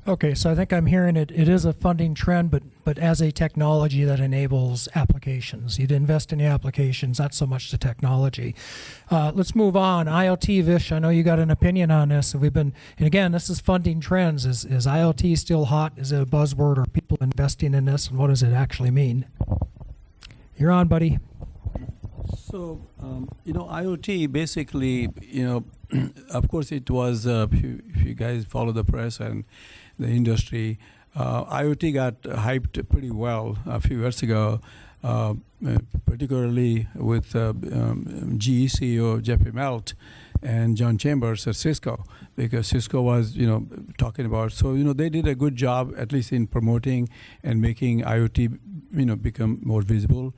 Okay, so I think I'm hearing it is a funding trend, but as a technology that enables applications. You'd invest in the applications, not so much the technology. Let's move on. IoT, Vish, I know you got an opinion on this. And again, this is funding trends. Is IoT still hot? Is it a buzzword? Are people investing in this? And what does it actually mean? You're on, buddy. So, IoT basically, of course it was, if you guys follow the press and the industry, IoT got hyped pretty well a few years ago, particularly with GE CEO Jeff Immelt and John Chambers at Cisco, because Cisco was, talking about, so, they did a good job, at least in promoting and making IoT, become more visible.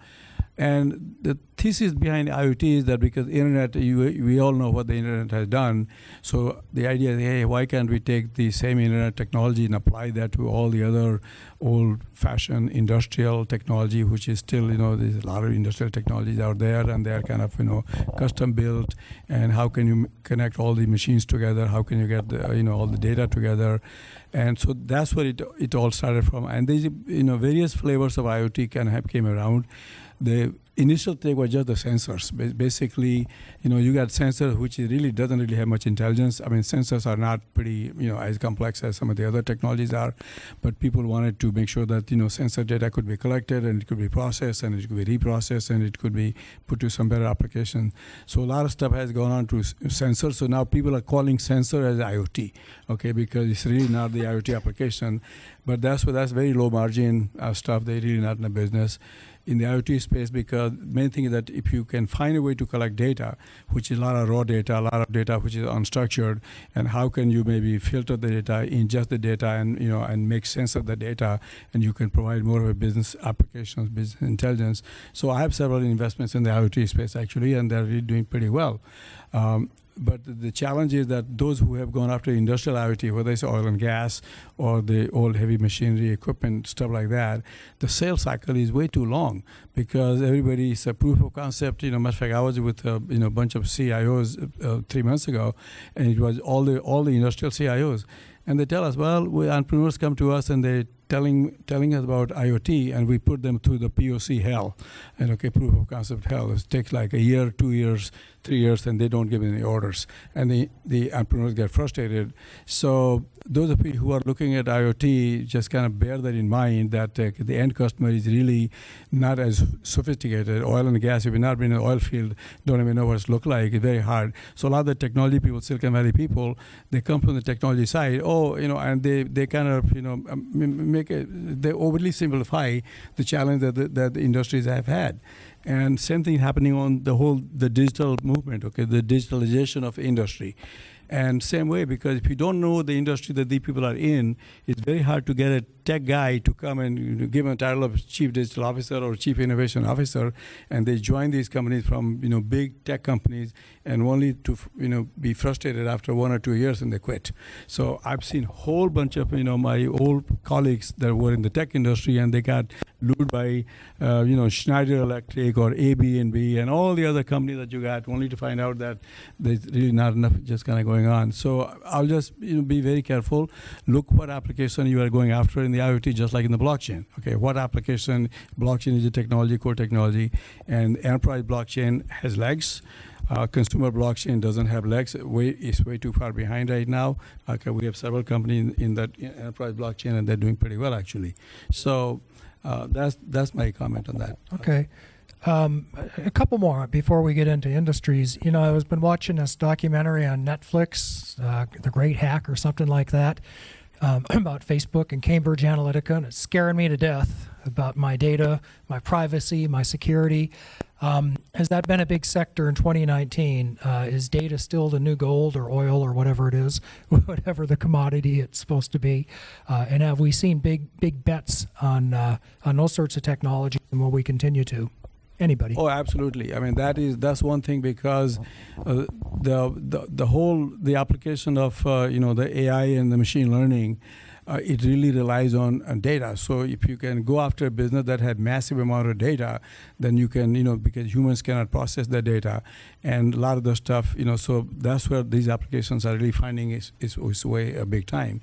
And the thesis behind IoT is that because internet, we all know what the internet has done. So the idea is, hey, why can't we take the same internet technology and apply that to all the other old-fashioned industrial technology, which is still, there's a lot of industrial technologies out there, and they're kind of, custom built. And how can you connect all the machines together? How can you get all the data together? And so that's where it all started from. And there's various flavors of IoT came around. The initial thing was just the sensors. Basically, you got sensors which really doesn't really have much intelligence. I mean, sensors are not pretty, as complex as some of the other technologies are, but people wanted to make sure that, sensor data could be collected and it could be processed and it could be reprocessed and it could be put to some better application. So a lot of stuff has gone on to sensors. So now people are calling sensor as IoT, okay, because it's really not the IoT application, but that's very low margin stuff. They're really not in the business in the IoT space, because main thing is that if you can find a way to collect data, which is a lot of raw data, a lot of data which is unstructured, and how can you maybe filter the data, ingest the data, and and make sense of the data, and you can provide more of a business applications, business intelligence. So I have several investments in the IoT space actually, and they're really doing pretty well. But the challenge is that those who have gone after industrial IoT, whether it's oil and gas or the old heavy machinery equipment, stuff like that, the sales cycle is way too long because everybody is a proof of concept. Matter of fact, I was with a bunch of CIOs 3 months ago, and it was all the industrial CIOs. And they tell us, well, entrepreneurs come to us and they're telling us about IoT, and we put them through the POC hell, and proof of concept hell. It takes like a year, 2 years, 3 years, and they don't give any orders, and the entrepreneurs get frustrated. So those of you who are looking at IoT, just kind of bear that in mind, that the end customer is really not as sophisticated. Oil and gas, if you've not been in the oil field, don't even know what it looks like. It's very hard. So a lot of the technology people, Silicon Valley people, they come from the technology side, and they kind of, they overly simplify the challenge that the industries have had. And same thing happening on the digital movement, the digitalization of industry. And same way, because if you don't know the industry that these people are in, it's very hard to get a tech guy to come and give them a title of chief digital officer or chief innovation officer, and they join these companies from big tech companies, and only to be frustrated after 1 or 2 years and they quit. So I've seen a whole bunch of my old colleagues that were in the tech industry, and they got lured by Schneider Electric or ABB and all the other companies that you got, only to find out that there's really not enough just kind of going on. So I'll just be very careful. Look what application you are going after in the IoT, just like in the blockchain. Okay, what application? Blockchain is a technology, core technology, and enterprise blockchain has legs. Consumer blockchain doesn't have legs. It's way too far behind right now. We have several companies in that enterprise blockchain, and they're doing pretty well actually. So that's my comment on that. Okay. A couple more before we get into industries. I've been watching this documentary on Netflix, The Great Hack or something like that, about Facebook and Cambridge Analytica, and it's scaring me to death about my data, my privacy, my security. Has that been a big sector in 2019? Is data still the new gold or oil or whatever it is, whatever the commodity it's supposed to be? And have we seen big bets on those sorts of technologies, and will we continue to? Anybody? Oh, absolutely. I mean, that's one thing, because the application of the AI and the machine learning, it really relies on data. So if you can go after a business that had massive amount of data, then you can, because humans cannot process the data, and a lot of the stuff, so that's where these applications are really finding its way a big time.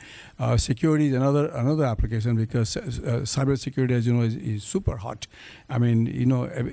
Security is another application, because cybersecurity, as you know, is super hot. I mean,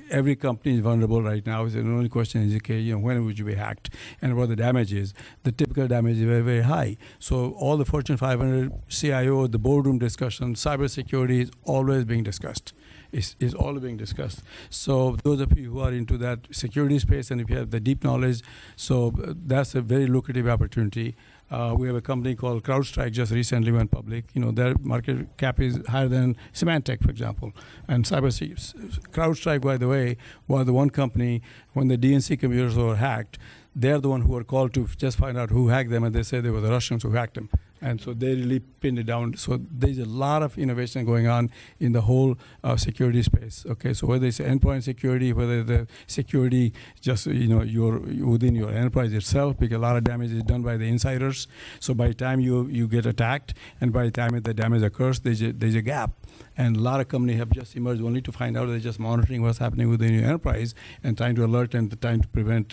every company is vulnerable right now. So the only question is, okay, when would you be hacked, and what the damage is? The typical damage is very, very high. So all the Fortune 500 CIO, the boardroom discussion, cybersecurity is always being discussed. Is always being discussed. So those of you who are into that security space, and if you have the deep knowledge, so that's a very lucrative opportunity. We have a company called CrowdStrike, just recently went public. Their market cap is higher than Symantec, for example. And CrowdStrike, by the way, was the one company when the DNC computers were hacked. They're the one who were called to just find out who hacked them, and they said they were the Russians who hacked them. And so they really pinned it down. So there's a lot of innovation going on in the whole security space. Okay, so whether it's endpoint security, whether the security just you're within your enterprise itself, because a lot of damage is done by the insiders. So by the time you get attacked, and by the time the damage occurs, there's a gap. And a lot of companies have just emerged only to find out they're just monitoring what's happening within your enterprise and trying to alert and trying to prevent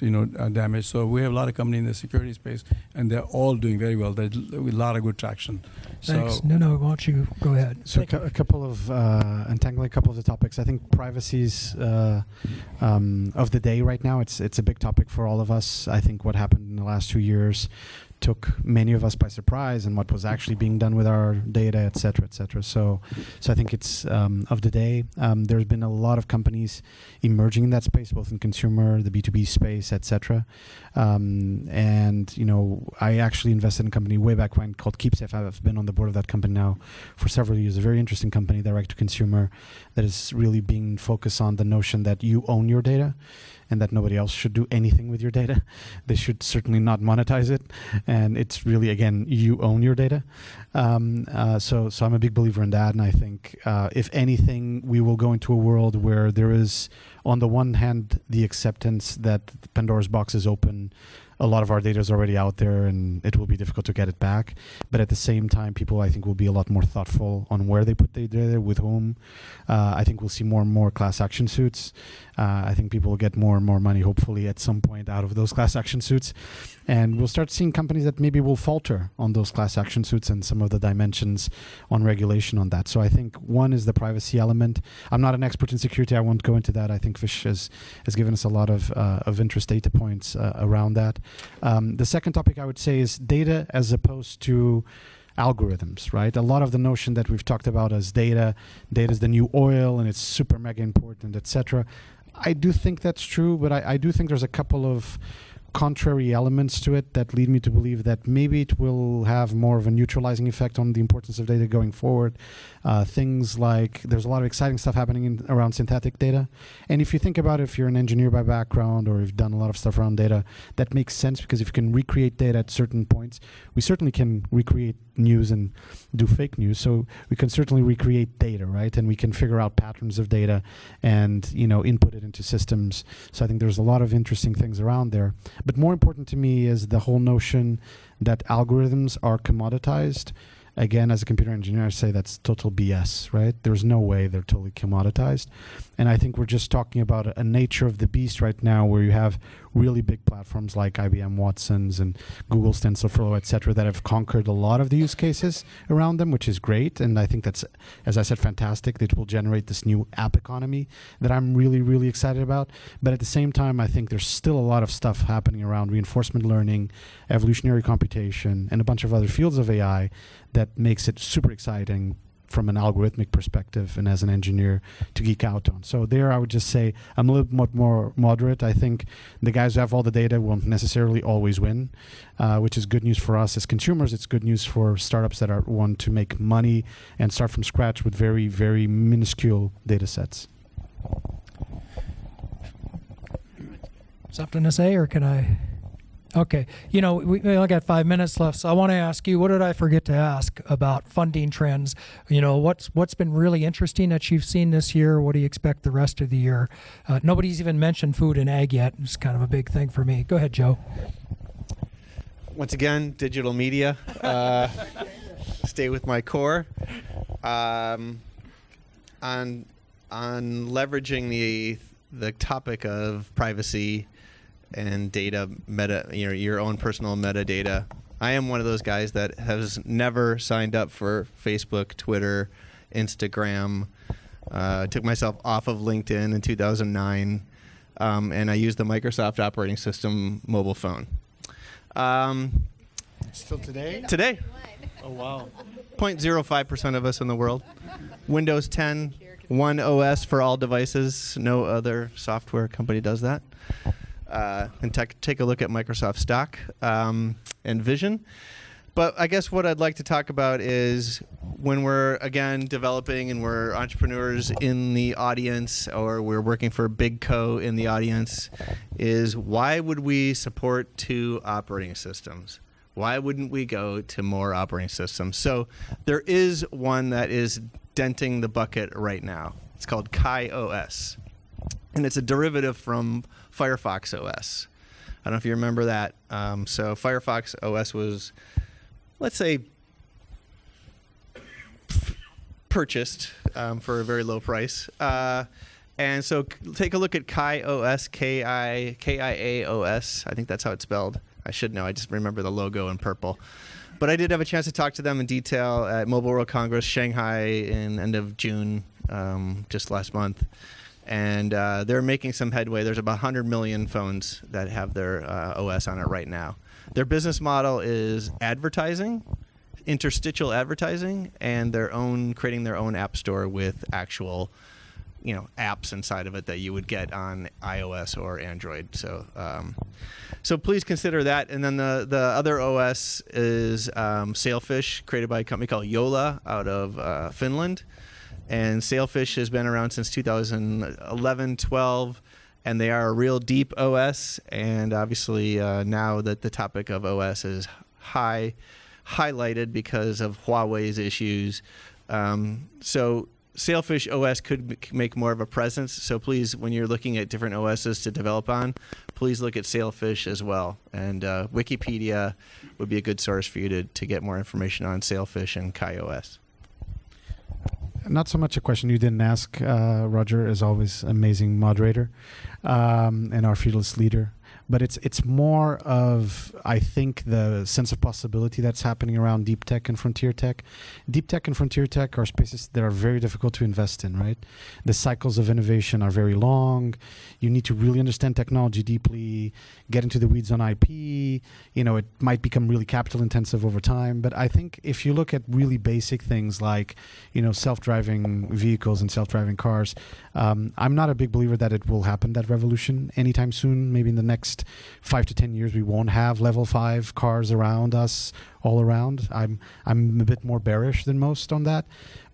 damage. So we have a lot of companies in the security space, and they're all doing very well. There's a lot of have good traction. Thanks. So, No, why don't you go ahead? So a couple of untangling a couple of the topics. I think privacy's of the day right now. It's a big topic for all of us. I think what happened in the last 2 years took many of us by surprise, and what was actually being done with our data, et cetera, et cetera. So I think it's of the day. There's been a lot of companies emerging in that space, both in consumer, the B2B space, et cetera. And you know, I actually invested in a company way back when called KeepSafe. I've been on the board of that company now for several years. A very interesting company, direct to consumer, that is really being focused on the notion that you own your data, and that nobody else should do anything with your data. They should certainly not monetize it. And it's really, again, you own your data. So I'm a big believer in that. And I think, if anything, we will go into a world where there is, on the one hand, the acceptance that Pandora's box is open. A lot of our data is already out there, and it will be difficult to get it back. But at the same time, people, I think, will be a lot more thoughtful on where they put their data, with whom. I think we'll see more and more class action suits. I think people will get more and more money, hopefully, at some point out of those class action suits. And we'll start seeing companies that maybe will falter on those class action suits and some of the dimensions on regulation on that. So I think one is the privacy element. I'm not an expert in security. I won't go into that. I think Fish has given us a lot of interest data points around that. The second topic I would say is data as opposed to algorithms, right? A lot of the notion that we've talked about as data is the new oil and it's super mega important, etc. I do think that's true, but I do think there's a couple of contrary elements to it that lead me to believe that maybe it will have more of a neutralizing effect on the importance of data going forward. Things like there's a lot of exciting stuff happening around synthetic data. And if you think about it, if you're an engineer by background or you've done a lot of stuff around data, that makes sense, because if you can recreate data at certain points, we certainly can recreate news and do fake news. So we can certainly recreate data, right? And we can figure out patterns of data and, you know, input it into systems. So I think there's a lot of interesting things around there. But more important to me is the whole notion that algorithms are commoditized. Again, as a computer engineer, I say that's total BS, right? There's no way they're totally commoditized. And I think we're just talking about a nature of the beast right now, where you have really big platforms like IBM Watson's and Google's TensorFlow, et cetera, that have conquered a lot of the use cases around them, which is great. And I think that's, as I said, fantastic. That will generate this new app economy that I'm really, really excited about. But at the same time, I think there's still a lot of stuff happening around reinforcement learning, evolutionary computation, and a bunch of other fields of AI that makes it super exciting from an algorithmic perspective and as an engineer to geek out on. So there I would just say I'm a little bit more moderate. I think the guys who have all the data won't necessarily always win, which is good news for us as consumers. It's good news for startups that want to make money and start from scratch with very, very minuscule data sets. Something to say, or can I? Okay. You know, we only got 5 minutes left, so I want to ask you, what did I forget to ask about funding trends? You know, what's been really interesting that you've seen this year? What do you expect the rest of the year? Nobody's even mentioned food and ag yet. It's kind of a big thing for me. Go ahead, Joe. Once again, digital media. Stay with my core. On leveraging the topic of privacy and data, your own personal metadata. I am one of those guys that has never signed up for Facebook, Twitter, Instagram. Took myself off of LinkedIn in 2009, and I use the Microsoft operating system mobile phone. Still today? Today. Oh, wow. 0.05% of us in the world. Windows 10, one OS for all devices. No other software company does that. And take a look at Microsoft stock and vision. But I guess what I'd like to talk about is when we're, again, developing and we're entrepreneurs in the audience, or we're working for a big co in the audience, is why would we support 2 operating systems? Why wouldn't we go to more operating systems? So there is one that is denting the bucket right now. It's called KaiOS. And it's a derivative from Firefox OS. I don't know if you remember that. So Firefox OS was, let's say, purchased for a very low price. And so take a look at KaiOS, KIAOS. I think that's how it's spelled. I should know. I just remember the logo in purple. But I did have a chance to talk to them in detail at Mobile World Congress Shanghai in end of June, just last month. And they're making some headway. There's about 100 million phones that have their OS on it right now. Their business model is advertising, interstitial advertising, and creating their own app store with actual, apps inside of it that you would get on iOS or Android. So, so please consider that. And then the other OS is Sailfish, created by a company called Yola out of Finland. And Sailfish has been around since 2011, 12, and they are a real deep OS. And obviously now that the topic of OS is highlighted because of Huawei's issues. So Sailfish OS could make more of a presence. So please, when you're looking at different OSs to develop on, please look at Sailfish as well. And Wikipedia would be a good source for you to get more information on Sailfish and KaiOS. Not so much a question you didn't ask, Roger, as always, amazing moderator and our fearless leader. But it's more of, I think, the sense of possibility that's happening around deep tech and frontier tech. Deep tech and frontier tech are spaces that are very difficult to invest in, right? The cycles of innovation are very long. You need to really understand technology deeply, get into the weeds on IP. It might become really capital intensive over time. But I think if you look at really basic things like, self-driving vehicles and self-driving cars, I'm not a big believer that it will happen, that revolution, anytime soon. Maybe in the next 5 to 10 years, we won't have level 5 cars around us all around. I'm a bit more bearish than most on that.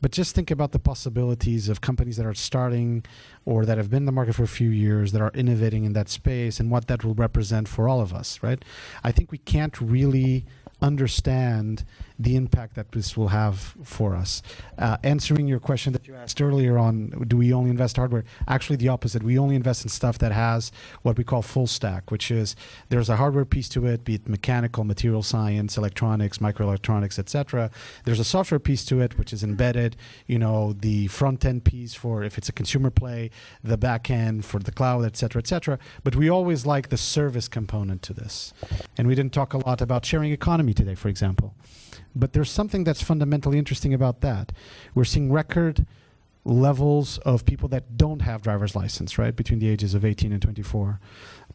But just think about the possibilities of companies that are starting or that have been in the market for a few years that are innovating in that space and what that will represent for all of us, right? I think we can't really understand the impact that this will have for us. Answering your question that you asked earlier on, do we only invest hardware? Actually, the opposite. We only invest in stuff that has what we call full stack, which is there's a hardware piece to it, be it mechanical, material science, electronics, microelectronics, etc. There's a software piece to it, which is embedded, the front end piece for if it's a consumer play, the back end for the cloud, etc., etc. But we always like the service component to this. And we didn't talk a lot about sharing economy today, for example. But there's something that's fundamentally interesting about that. We're seeing record levels of people that don't have driver's license, right, between the ages of 18 and 24.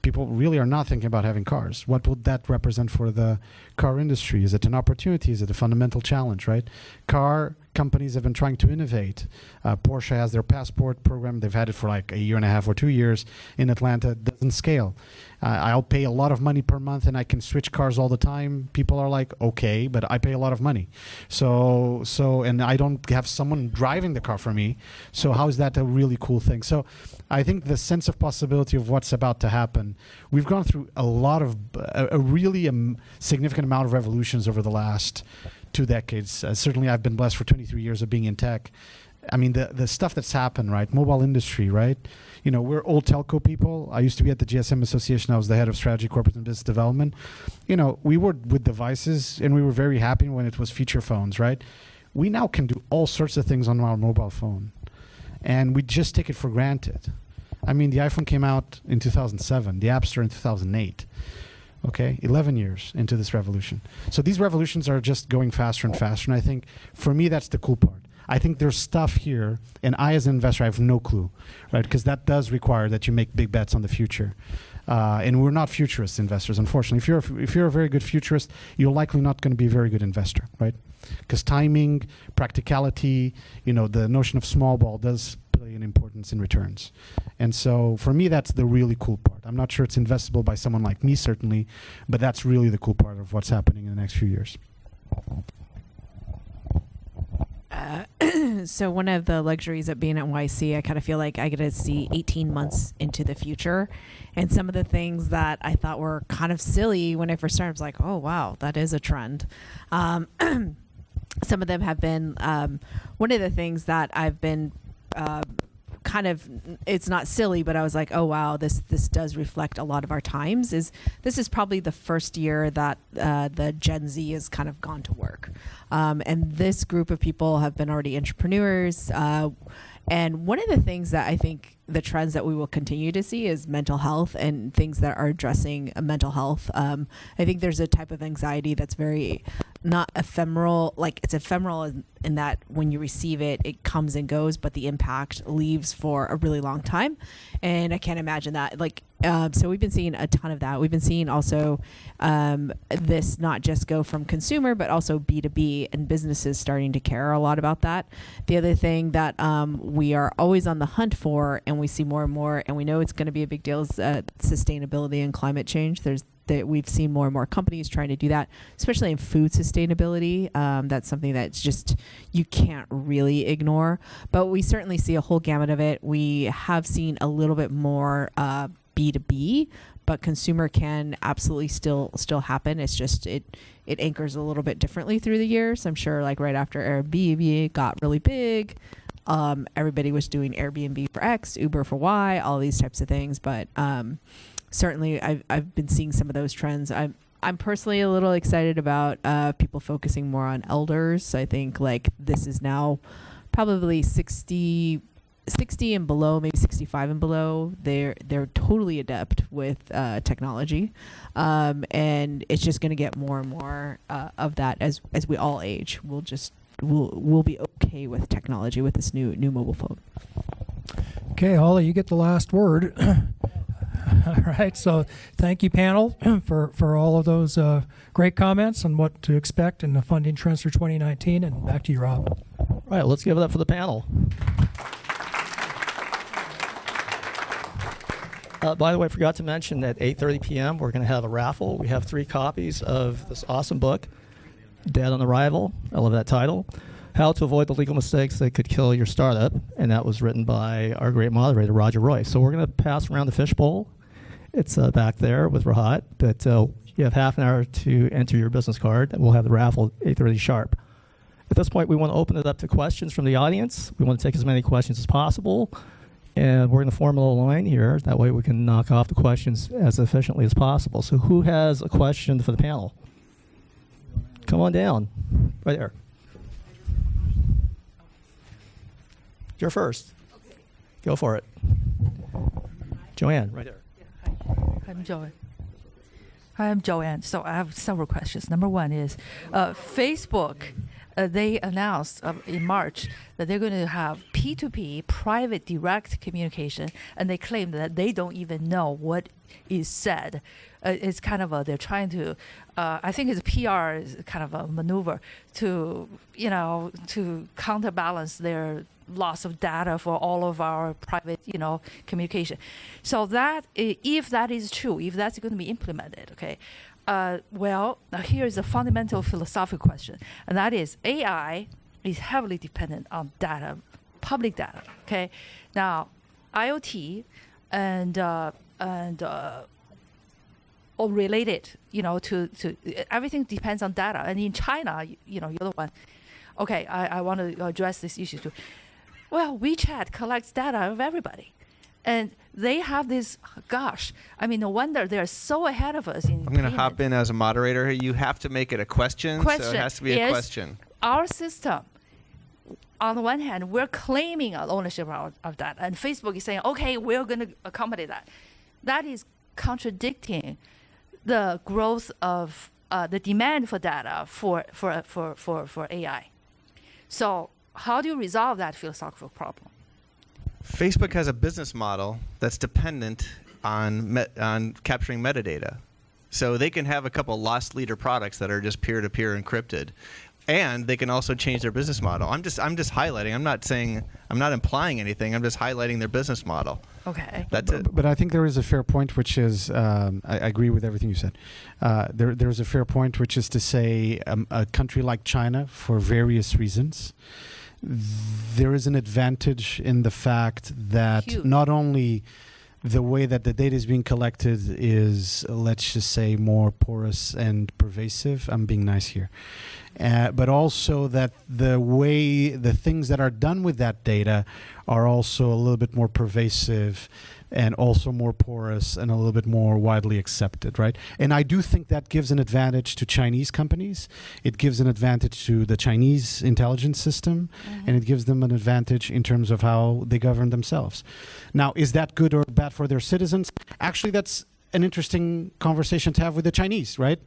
People really are not thinking about having cars. What would that represent for the car industry? Is it an opportunity? Is it a fundamental challenge, right? Car companies have been trying to innovate. Porsche has their passport program. They've had it for like a year and a half or 2 years in Atlanta. It doesn't scale. I'll pay a lot of money per month and I can switch cars all the time. People are like, okay, but I pay a lot of money. And I don't have someone driving the car for me. So how is that a really cool thing? So I think the sense of possibility of what's about to happen, we've gone through a really significant amount of revolutions over the last 2 decades. Certainly I've been blessed for 23 years of being in tech. I mean, the stuff that's happened, right? Mobile industry, right? We're old telco people. I used to be at the GSM Association. I was the head of strategy, corporate and business development. We were with devices and we were very happy when it was feature phones, right? We now can do all sorts of things on our mobile phone and we just take it for granted. I mean, the iPhone came out in 2007, the App Store in 2008. Okay, 11 years into this revolution. So these revolutions are just going faster and faster. And I think for me, that's the cool part. I think there's stuff here, and I as an investor, I have no clue, right? Because that does require that you make big bets on the future. And we're not futurist investors, unfortunately. If you're a very good futurist, you're likely not going to be a very good investor, right? Because timing, practicality, the notion of small ball does play an importance in returns. And so for me, that's the really cool part. I'm not sure it's investable by someone like me, certainly, but that's really the cool part of what's happening in the next few years. So one of the luxuries of being at YC, I kind of feel like I get to see 18 months into the future. And some of the things that I thought were kind of silly when I first started, I was like, oh, wow, that is a trend. Some of them have been, one of the things that I've been kind of, it's not silly, but I was like, oh, wow, this does reflect a lot of our times. This is probably the first year that the Gen Z has kind of gone to work. And this group of people have been already entrepreneurs. And one of the things that I think the trends that we will continue to see is mental health and things that are addressing mental health. I think there's a type of anxiety that's very not ephemeral, like it's ephemeral in that when you receive it, it comes and goes, but the impact leaves for a really long time. And I can't imagine that. So we've been seeing a ton of that. We've been seeing also this not just go from consumer, but also B2B, and businesses starting to care a lot about that. The other thing that we are always on the hunt for, and we see more and more, and we know it's going to be a big deal, is sustainability and climate change. We've seen more and more companies trying to do that, especially in food sustainability. That's something that's just, you can't really ignore. But we certainly see a whole gamut of it. We have seen a little bit more B2B, but consumer can absolutely still happen. It's just it anchors a little bit differently through the years. I'm sure like right after Airbnb got really big, everybody was doing Airbnb for X, Uber for Y, all these types of things. But certainly I've been seeing some of those trends. I'm personally a little excited about people focusing more on elders. I think like this is now probably 60 and below, maybe 65 and below. They're totally adept with technology, and it's just going to get more and more of that as we all age. We'll be okay with technology with this new mobile phone. Okay, Holly, you get the last word. All right, so thank you, panel, for all of those great comments on what to expect in the funding trends for 2019. And back to you, Rob. All right, let's give it up for the panel. By the way, I forgot to mention at 8:30 p.m. we're going to have a raffle. We have 3 copies of this awesome book, Dead on Arrival. I love that title. How to Avoid the Legal Mistakes That Could Kill Your Startup. And that was written by our great moderator, Roger Roy. So we're going to pass around the fishbowl. It's back there with Rahat. But you have half an hour to enter your business card, and we'll have the raffle at 8:30 sharp. At this point, we want to open it up to questions from the audience. We want to take as many questions as possible. And we're going to form a little line here. That way we can knock off the questions as efficiently as possible. So who has a question for the panel? Come on down. Right there. You're first. Go for it. Joanne, right there. I'm Joanne. Hi, I'm Joanne. So I have several questions. Number one is Facebook. They announced in March that they're going to have P2P, private direct communication, and they claim that they don't even know what is said. It's kind of they're trying to, I think it's PR is kind of a maneuver to, to counterbalance their loss of data for all of our private, communication. So that, if that is true, if that's going to be implemented, okay, well, now here is a fundamental philosophical question, and that is AI is heavily dependent on data, public data. Okay, now IoT and all related, to everything depends on data. And in China, you're the one. Okay, I want to address this issue too. Well, WeChat collects data of everybody. And they have this, no wonder they're so ahead of us. I'm going to hop in as a moderator. You have to make it a question, so it has to be a question. Our system, on the one hand, we're claiming ownership of that. And Facebook is saying, okay, we're going to accommodate that. That is contradicting the growth of the demand for data for AI. So how do you resolve that philosophical problem? Facebook has a business model that's dependent on capturing metadata. So they can have a couple loss leader products that are just peer-to-peer encrypted. And they can also change their business model. I'm just highlighting. I'm not implying anything. I'm just highlighting their business model. Okay. That's it. But I think there is a fair point, which is, I agree with everything you said. There is a fair point, which is to say a country like China, for various reasons, there is an advantage in the fact that not only the way that the data is being collected is, let's just say, more porous and pervasive. I'm being nice here. But also that the way the things that are done with that data are also a little bit more pervasive and also more porous and a little bit more widely accepted, right? And I do think that gives an advantage to Chinese companies. It gives an advantage to the Chinese intelligence system, and it gives them an advantage in terms of how they govern themselves. Now, is that good or bad for their citizens? Actually, that's an interesting conversation to have with the Chinese, right?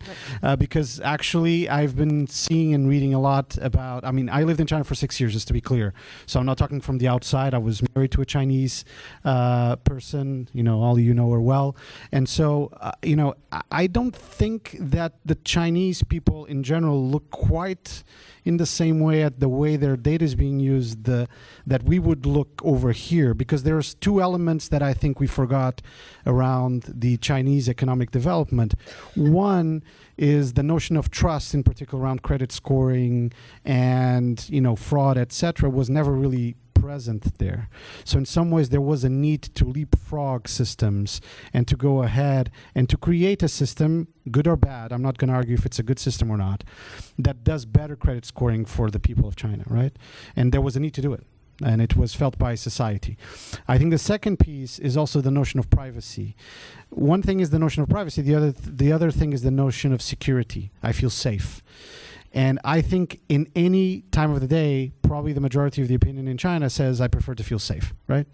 Because actually I've been seeing and reading a lot about, I mean, I lived in China for 6 years, just to be clear. So I'm not talking from the outside. I was married to a Chinese person, you know, all you know her well. And so, you know, I don't think that the Chinese people in general look quite in the same way at the way their data is being used that we would look over here, because there's two elements that I think we forgot around the Chinese economic development. One is the notion of trust, in particular around credit scoring and, you know, fraud, etc., was never really present there. So in some ways there was a need to leapfrog systems and to go ahead and to create a system, good or bad, I'm not going to argue if it's a good system or not, that does better credit scoring for the people of China, right? And there was a need to do it, and it was felt by society. I think the second piece is also the notion of privacy. One thing is the notion of privacy, the other thing is the notion of security. I feel safe. And I think in any time of the day, probably the majority of the opinion in China says, I prefer to feel safe, right?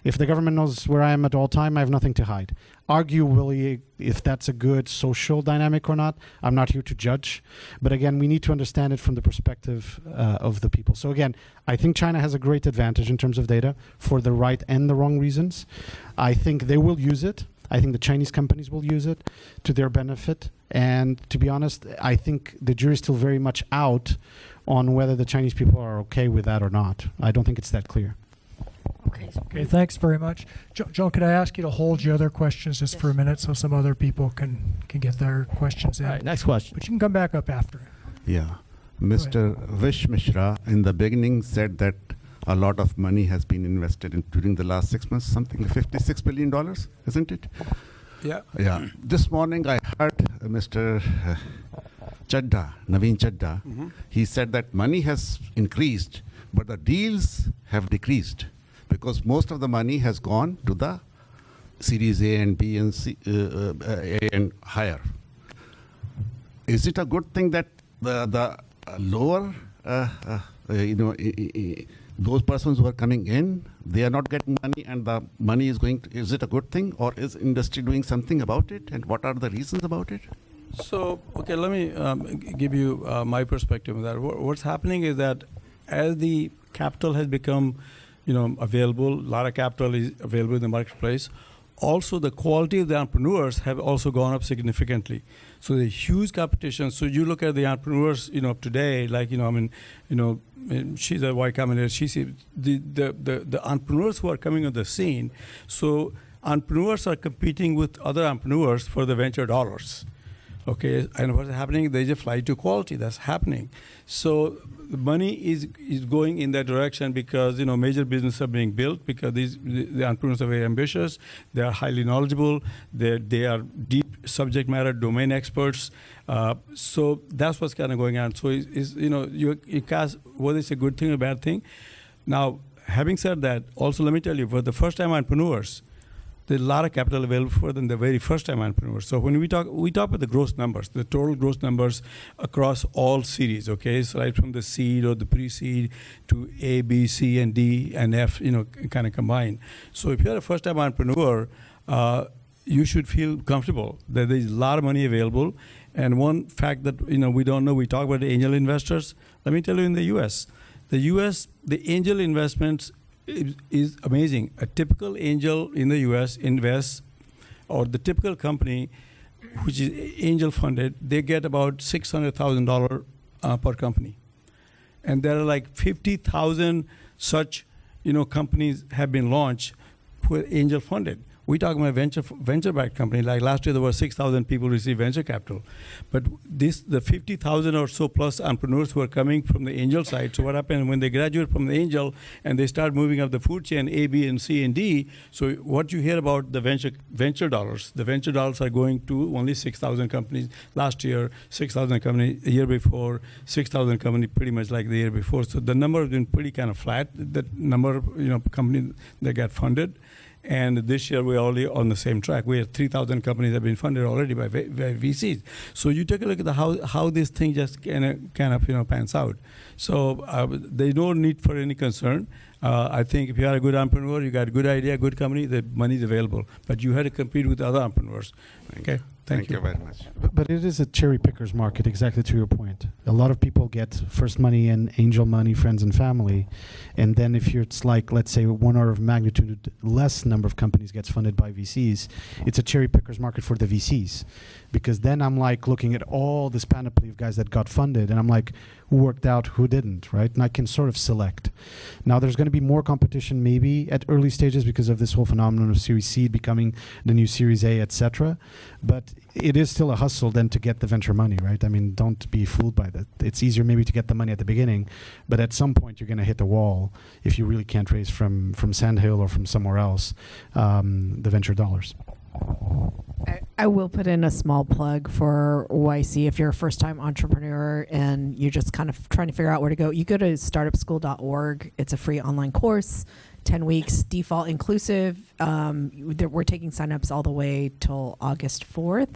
If the government knows where I am at all time, I have nothing to hide. Arguably, if that's a good social dynamic or not, I'm not here to judge. But again, we need to understand it from the perspective of the people. So again, I think China has a great advantage in terms of data for the right and the wrong reasons. I think they will use it. I think the Chinese companies will use it to their benefit. And to be honest, I think the jury's still very much out on whether the Chinese people are okay with that or not. I don't think it's that clear. Okay, thanks very much. Joan, could I ask you to hold your other questions just for a minute so some other people can get their questions in? All right, next question. But you can come back up after. Yeah. Mr. Vish Mishra in the beginning said that a lot of money has been invested in during the last 6 months, something like $56 billion, isn't it? Yeah. Yeah. This morning I heard Mr. Chadda, Naveen Chadda, he said that money has increased, but the deals have decreased because most of the money has gone to the Series A and B and C, A and higher. Is it a good thing that the lower, those persons who are coming in, they are not getting money and the money is going to, is it a good thing, or is industry doing something about it, and what are the reasons about it? So, okay, let me give you my perspective on that. What's happening is that as the capital has become, available, a lot of capital is available in the marketplace. Also, the quality of the entrepreneurs have also gone up significantly. So there's huge competition. So you look at the entrepreneurs, of today, like, she's a Y Combinator. She sees the entrepreneurs who are coming on the scene. So entrepreneurs are competing with other entrepreneurs for the venture dollars. Okay, and what's happening? There's a flight to quality that's happening. So the money is going in that direction because major businesses are being built because the entrepreneurs are very ambitious. They are highly knowledgeable. They are deep subject matter domain experts. So that's what's kind of going on. So you cast whether it's a good thing or bad thing. Now, having said that, also let me tell you, for the first-time entrepreneurs, there's a lot of capital available for them, the very first-time entrepreneurs. So when we talk about the gross numbers, the total gross numbers across all series, okay? So right from the seed or the pre-seed to A, B, C, and D, and F, kind of combined. So if you're a first-time entrepreneur, you should feel comfortable that there's a lot of money available. And one fact that, we don't know, we talk about the angel investors. Let me tell you, in the U.S., the angel investments is amazing. A typical angel in the U.S. invests, or the typical company, which is angel funded, they get about $600,000 per company, and there are like 50,000 such, companies have been launched with angel funded. We talk about venture-backed company. Like last year, there were 6,000 people received venture capital, but the 50,000 or so plus entrepreneurs who are coming from the angel side. So what happened when they graduate from the angel and they start moving up the food chain, A, B, and C, and D? So what you hear about the venture dollars? The venture dollars are going to only 6,000 companies last year, 6,000 companies the year before, 6,000 companies pretty much like the year before. So the number has been pretty kind of flat. The number of companies that got funded. And this year we're already on the same track. We have 3,000 companies have been funded already by VCs. So you take a look at how this thing just kind of pans out. So there's no need for any concern. I think if you are a good entrepreneur, you got a good idea, good company, the money is available. But you had to compete with other entrepreneurs. Okay. Thank you very much. But it is a cherry pickers market, exactly to your point. A lot of people get first money and angel money, friends and family, and then if it's like, let's say, 1 order of magnitude less number of companies gets funded by VCs, it's a cherry pickers market for the VCs. Because then I'm like looking at all this panoply of guys that got funded, and I'm like, who worked out, who didn't, right? And I can sort of select. Now there's going to be more competition maybe at early stages because of this whole phenomenon of Series C becoming the new Series A, etc. But it is still a hustle then to get the venture money, right? I mean, don't be fooled by that. It's easier maybe to get the money at the beginning, but at some point you're going to hit the wall if you really can't raise from Sandhill or from somewhere else the venture dollars. I will put in a small plug for YC. If you're a first-time entrepreneur and you're just kind of trying to figure out where to go, you go to startupschool.org. It's a free online course, 10 weeks, default inclusive. We're taking signups all the way till August 4th,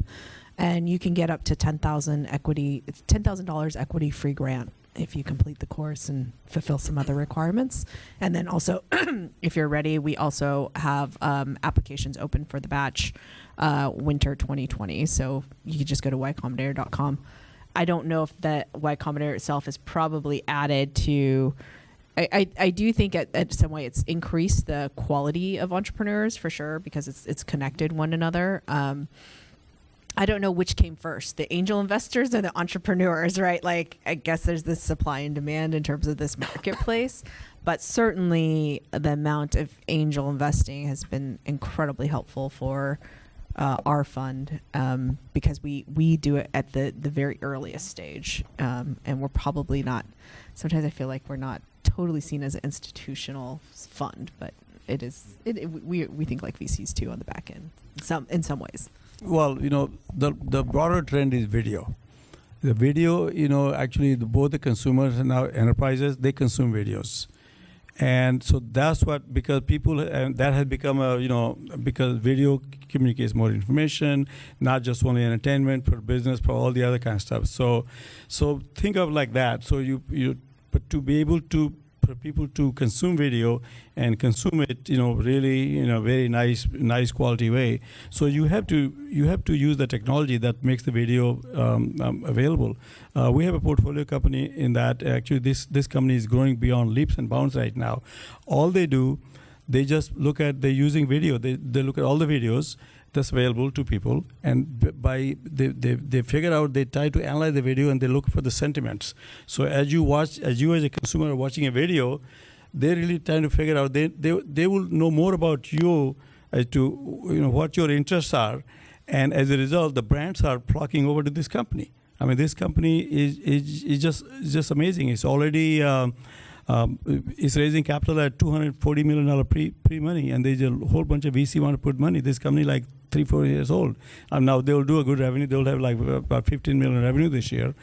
and you can get up to $10,000 equity free grant if you complete the course and fulfill some other requirements. And then also, if you're ready, we also have applications open for the batch winter 2020. So you can just go to ycombinator.com. I don't know if that Y Combinator itself is probably added to, I do think at some way it's increased the quality of entrepreneurs for sure, because it's connected one another. I don't know which came first, the angel investors or the entrepreneurs, right? Like, I guess there's this supply and demand in terms of this marketplace, but certainly the amount of angel investing has been incredibly helpful for our fund, because we do it at the very earliest stage, and we're probably not, sometimes I feel like we're not totally seen as an institutional fund, but we think like VCs too on the back end, in some ways. Well, the broader trend is video. The video, actually both the consumers and now enterprises, they consume videos. And so that's what, because people, that has become because video communicates more information, not just only entertainment, for business, for all the other kind of stuff. So think of like that. So but to be able to, for people to consume video and consume it, really, very nice quality way. So you have to use the technology that makes the video available. We have a portfolio company in that. Actually, this company is growing beyond leaps and bounds right now. All they do, they just they're using video. They look at all the videos that's available to people, and they figure out, they try to analyze the video and they look for the sentiments. So as you as a consumer are watching a video, they're really trying to figure out, they will know more about you as to what your interests are, and as a result, the brands are flocking over to this company. I mean, this company is just amazing. It's already is raising capital at $240 million pre-money, and there's a whole bunch of VC want to put money. This company like 3-4 years old, and now they'll do a good revenue. They'll have like about 15 million revenue this year,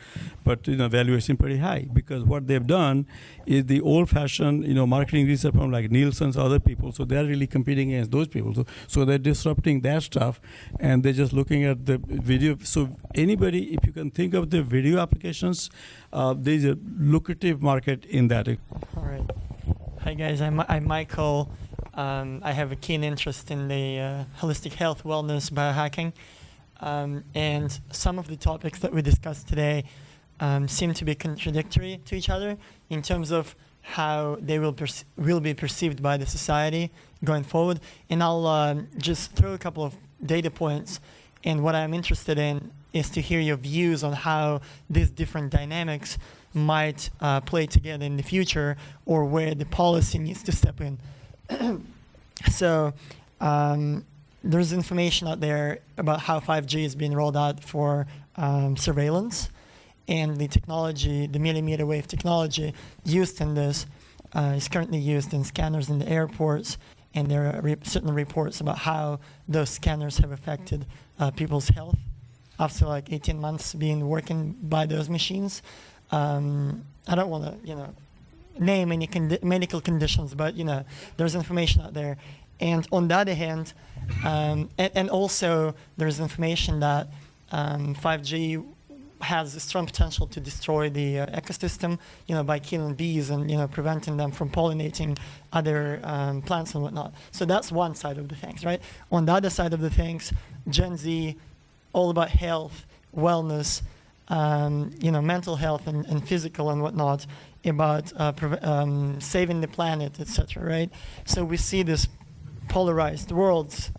but valuation pretty high, because what they've done is the old-fashioned marketing research firm like Nielsen's, other people. So they're really competing against those people. So they're disrupting that stuff, and they're just looking at the video. So anybody, if you can think of the video applications, there's a lucrative market in that. All right. Hi guys, I'm Michael. I have a keen interest in the holistic health, wellness, biohacking, and some of the topics that we discussed today seem to be contradictory to each other in terms of how they will be perceived by the society going forward. And I'll just throw a couple of data points. And what I'm interested in is to hear your views on how these different dynamics might play together in the future, or where the policy needs to step in. So there's information out there about how 5G is being rolled out for surveillance, and the technology, the millimeter wave technology used in this is currently used in scanners in the airports, and there are certain reports about how those scanners have affected people's health after like 18 months being working by those machines. I don't want to, name any medical conditions, but there's information out there, And on the other hand, and also there's information that 5G has a strong potential to destroy the ecosystem, by killing bees and preventing them from pollinating other plants and whatnot. So that's one side of the things, right? On the other side of the things, Gen Z, all about health, wellness, mental health and physical and whatnot, about saving the planet, etc. Right? So we see this polarized worlds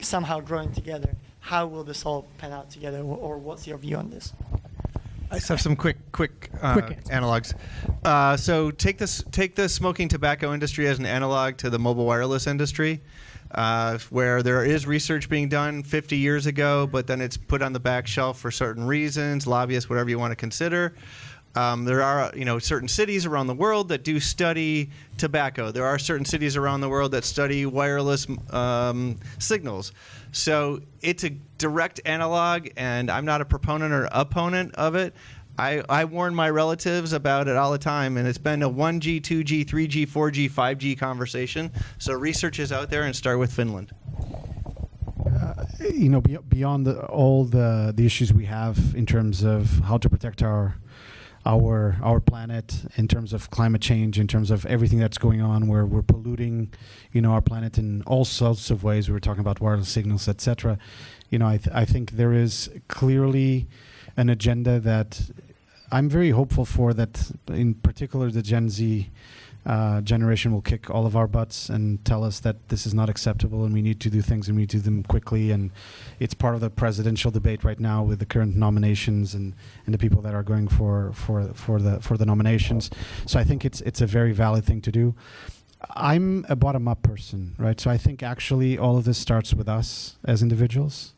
somehow growing together. How will this all pan out together, or what's your view on this? I just have some quick analogs. So take the smoking tobacco industry as an analog to the mobile wireless industry, where there is research being done 50 years ago, but then it's put on the back shelf for certain reasons, lobbyists, whatever you want to consider. There are certain cities around the world that do study tobacco. There are certain cities around the world that study wireless signals. So it's a direct analog, and I'm not a proponent or opponent of it. I warn my relatives about it all the time, and it's been a 1G, 2G, 3G, 4G, 5G conversation. So research is out there, and start with Finland. Beyond all the issues we have in terms of how to protect our planet, in terms of climate change, in terms of everything that's going on, where we're polluting, our planet in all sorts of ways. We were talking about wireless signals, etc. I think there is clearly an agenda that I'm very hopeful for, that in particular the Gen Z generation will kick all of our butts and tell us that this is not acceptable and we need to do things and we need to do them quickly. And it's part of the presidential debate right now with the current nominations and the people that are going for the nominations. So I think it's a very valid thing to do. I'm a bottom-up person, right? So I think actually all of this starts with us as individuals.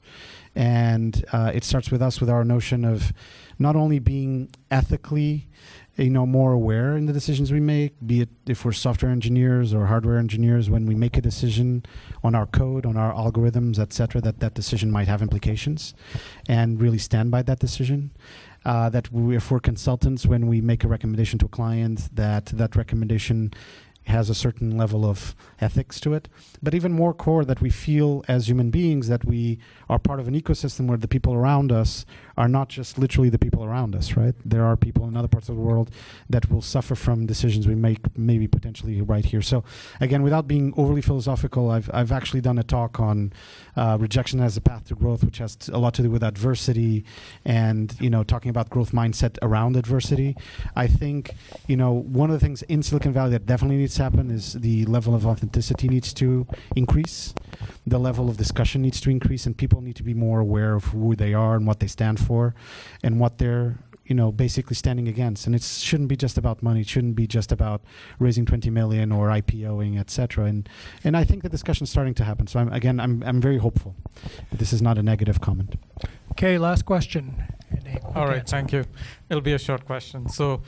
And it starts with us, with our notion of not only being ethically more aware in the decisions we make, be it if we're software engineers or hardware engineers, when we make a decision on our code, on our algorithms, etc., that decision might have implications, and really stand by that decision. If we're consultants, when we make a recommendation to a client, that recommendation has a certain level of ethics to it, but even more core, that we feel as human beings that we are part of an ecosystem where the people around us are not just literally the people around us, right? There are people in other parts of the world that will suffer from decisions we make, maybe potentially right here. So again, without being overly philosophical, I've actually done a talk on rejection as a path to growth, which has a lot to do with adversity and, talking about growth mindset around adversity. I think, one of the things in Silicon Valley that definitely needs to happen is the level of authenticity needs to increase. The level of discussion needs to increase, and people need to be more aware of who they are and what they stand for and what they're basically standing against. And it shouldn't be just about money. It shouldn't be just about raising 20 million or IPOing, etc. And I think the discussion is starting to happen. So I'm very hopeful. This is not a negative comment. Okay, last question. All right, thank you. It'll be a short question. So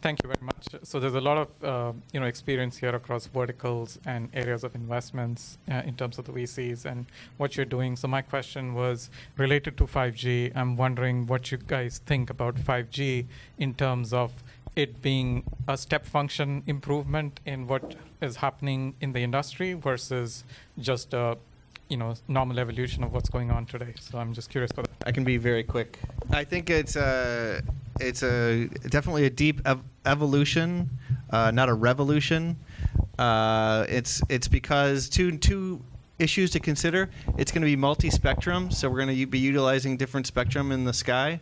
thank you very much. So there's a lot of experience here across verticals and areas of investments in terms of the VCs and what you're doing. So my question was related to 5G. I'm wondering what you guys think about 5G in terms of it being a step function improvement in what is happening in the industry versus just a normal evolution of what's going on today. So I'm just curious for that. I can be very quick. I think it's definitely a deep evolution, not a revolution. It's because two issues to consider. It's going to be multi-spectrum, so we're going to be utilizing different spectrum in the sky.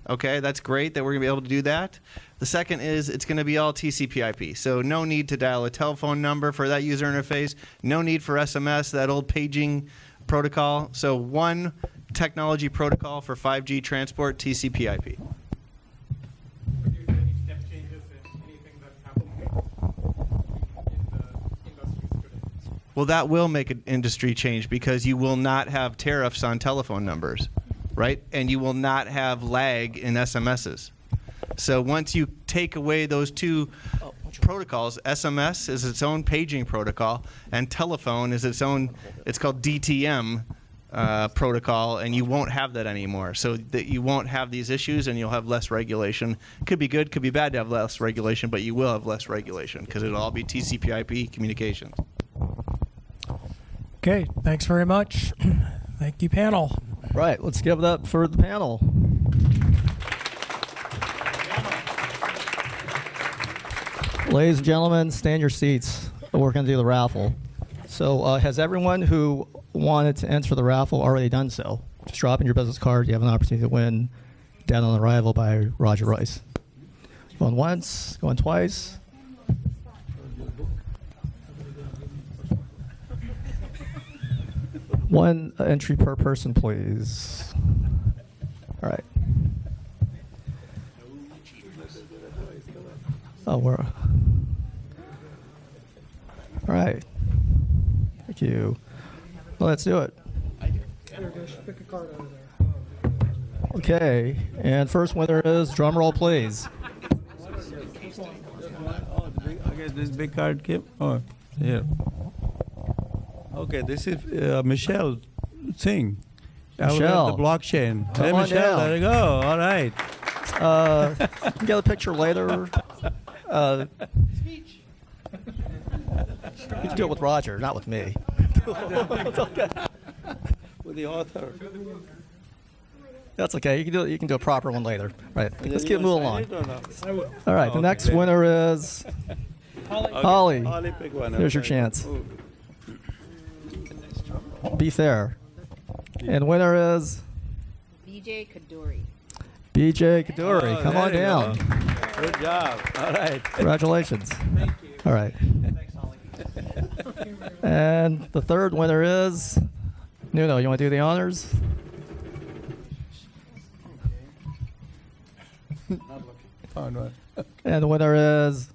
Okay, that's great that we're going to be able to do that. The second is it's going to be all TCP/IP, so no need to dial a telephone number for that user interface, no need for SMS, that old paging protocol. So one technology protocol for 5G transport, TCP/IP. Well, that will make an industry change because you will not have tariffs on telephone numbers, right? And you will not have lag in SMSs. So once you take away those two protocols, SMS is its own paging protocol, and telephone is its own, it's called DTM protocol, and you won't have that anymore. So that you won't have these issues, and you'll have less regulation. Could be good, could be bad to have less regulation, but you will have less regulation because it'll all be TCP/IP communications. Okay, thanks very much. Thank you, panel. Right, let's give it up for the panel. Ladies and gentlemen, stay in your seats. We're going to do the raffle. So has everyone who wanted to enter the raffle already done so? Just drop in your business card. You have an opportunity to win Dead on Arrival by Roger Royce. Going once, going twice. One entry per person, please. All right. Oh, we're. All right. Thank you. Well, let's do it. Okay, and first winner is drum roll, please. Okay, this big card came. Oh, here. Okay, this is Michelle Singh. Michelle. The blockchain. Come Hey, on Michelle, down. there you go. All right. You can get a picture later. You can do it with Roger, not with me. It's okay. With the author. That's okay. You can do a proper one later. Right. Let's keep moving along. No? All right. The Okay, next very winner is Holly. Holly, pick one. Here's your Okay. chance. Ooh. Be fair. And winner is BJ Kaduri. BJ Kaduri. Oh, Come on there you down. go. Good job. All right. Congratulations. Thank you. All right. And the third winner is Nuno. You want to do the honors? Oh, no. And the winner is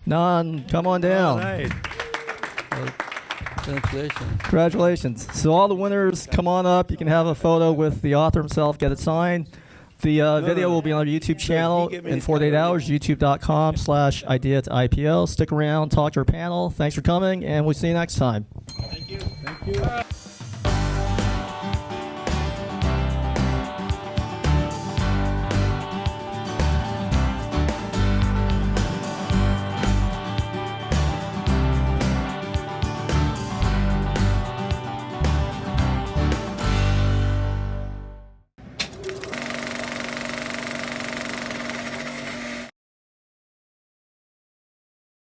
None. Come on down. All right. Well, congratulations. Congratulations. So all the winners, come on up. You can have a photo with the author himself, get it signed. The video will be on our YouTube channel in 48 hours, youtube.com/idea to IPO. Stick around, talk to our panel. Thanks for coming, and we'll see you next time. Thank you. Thank you.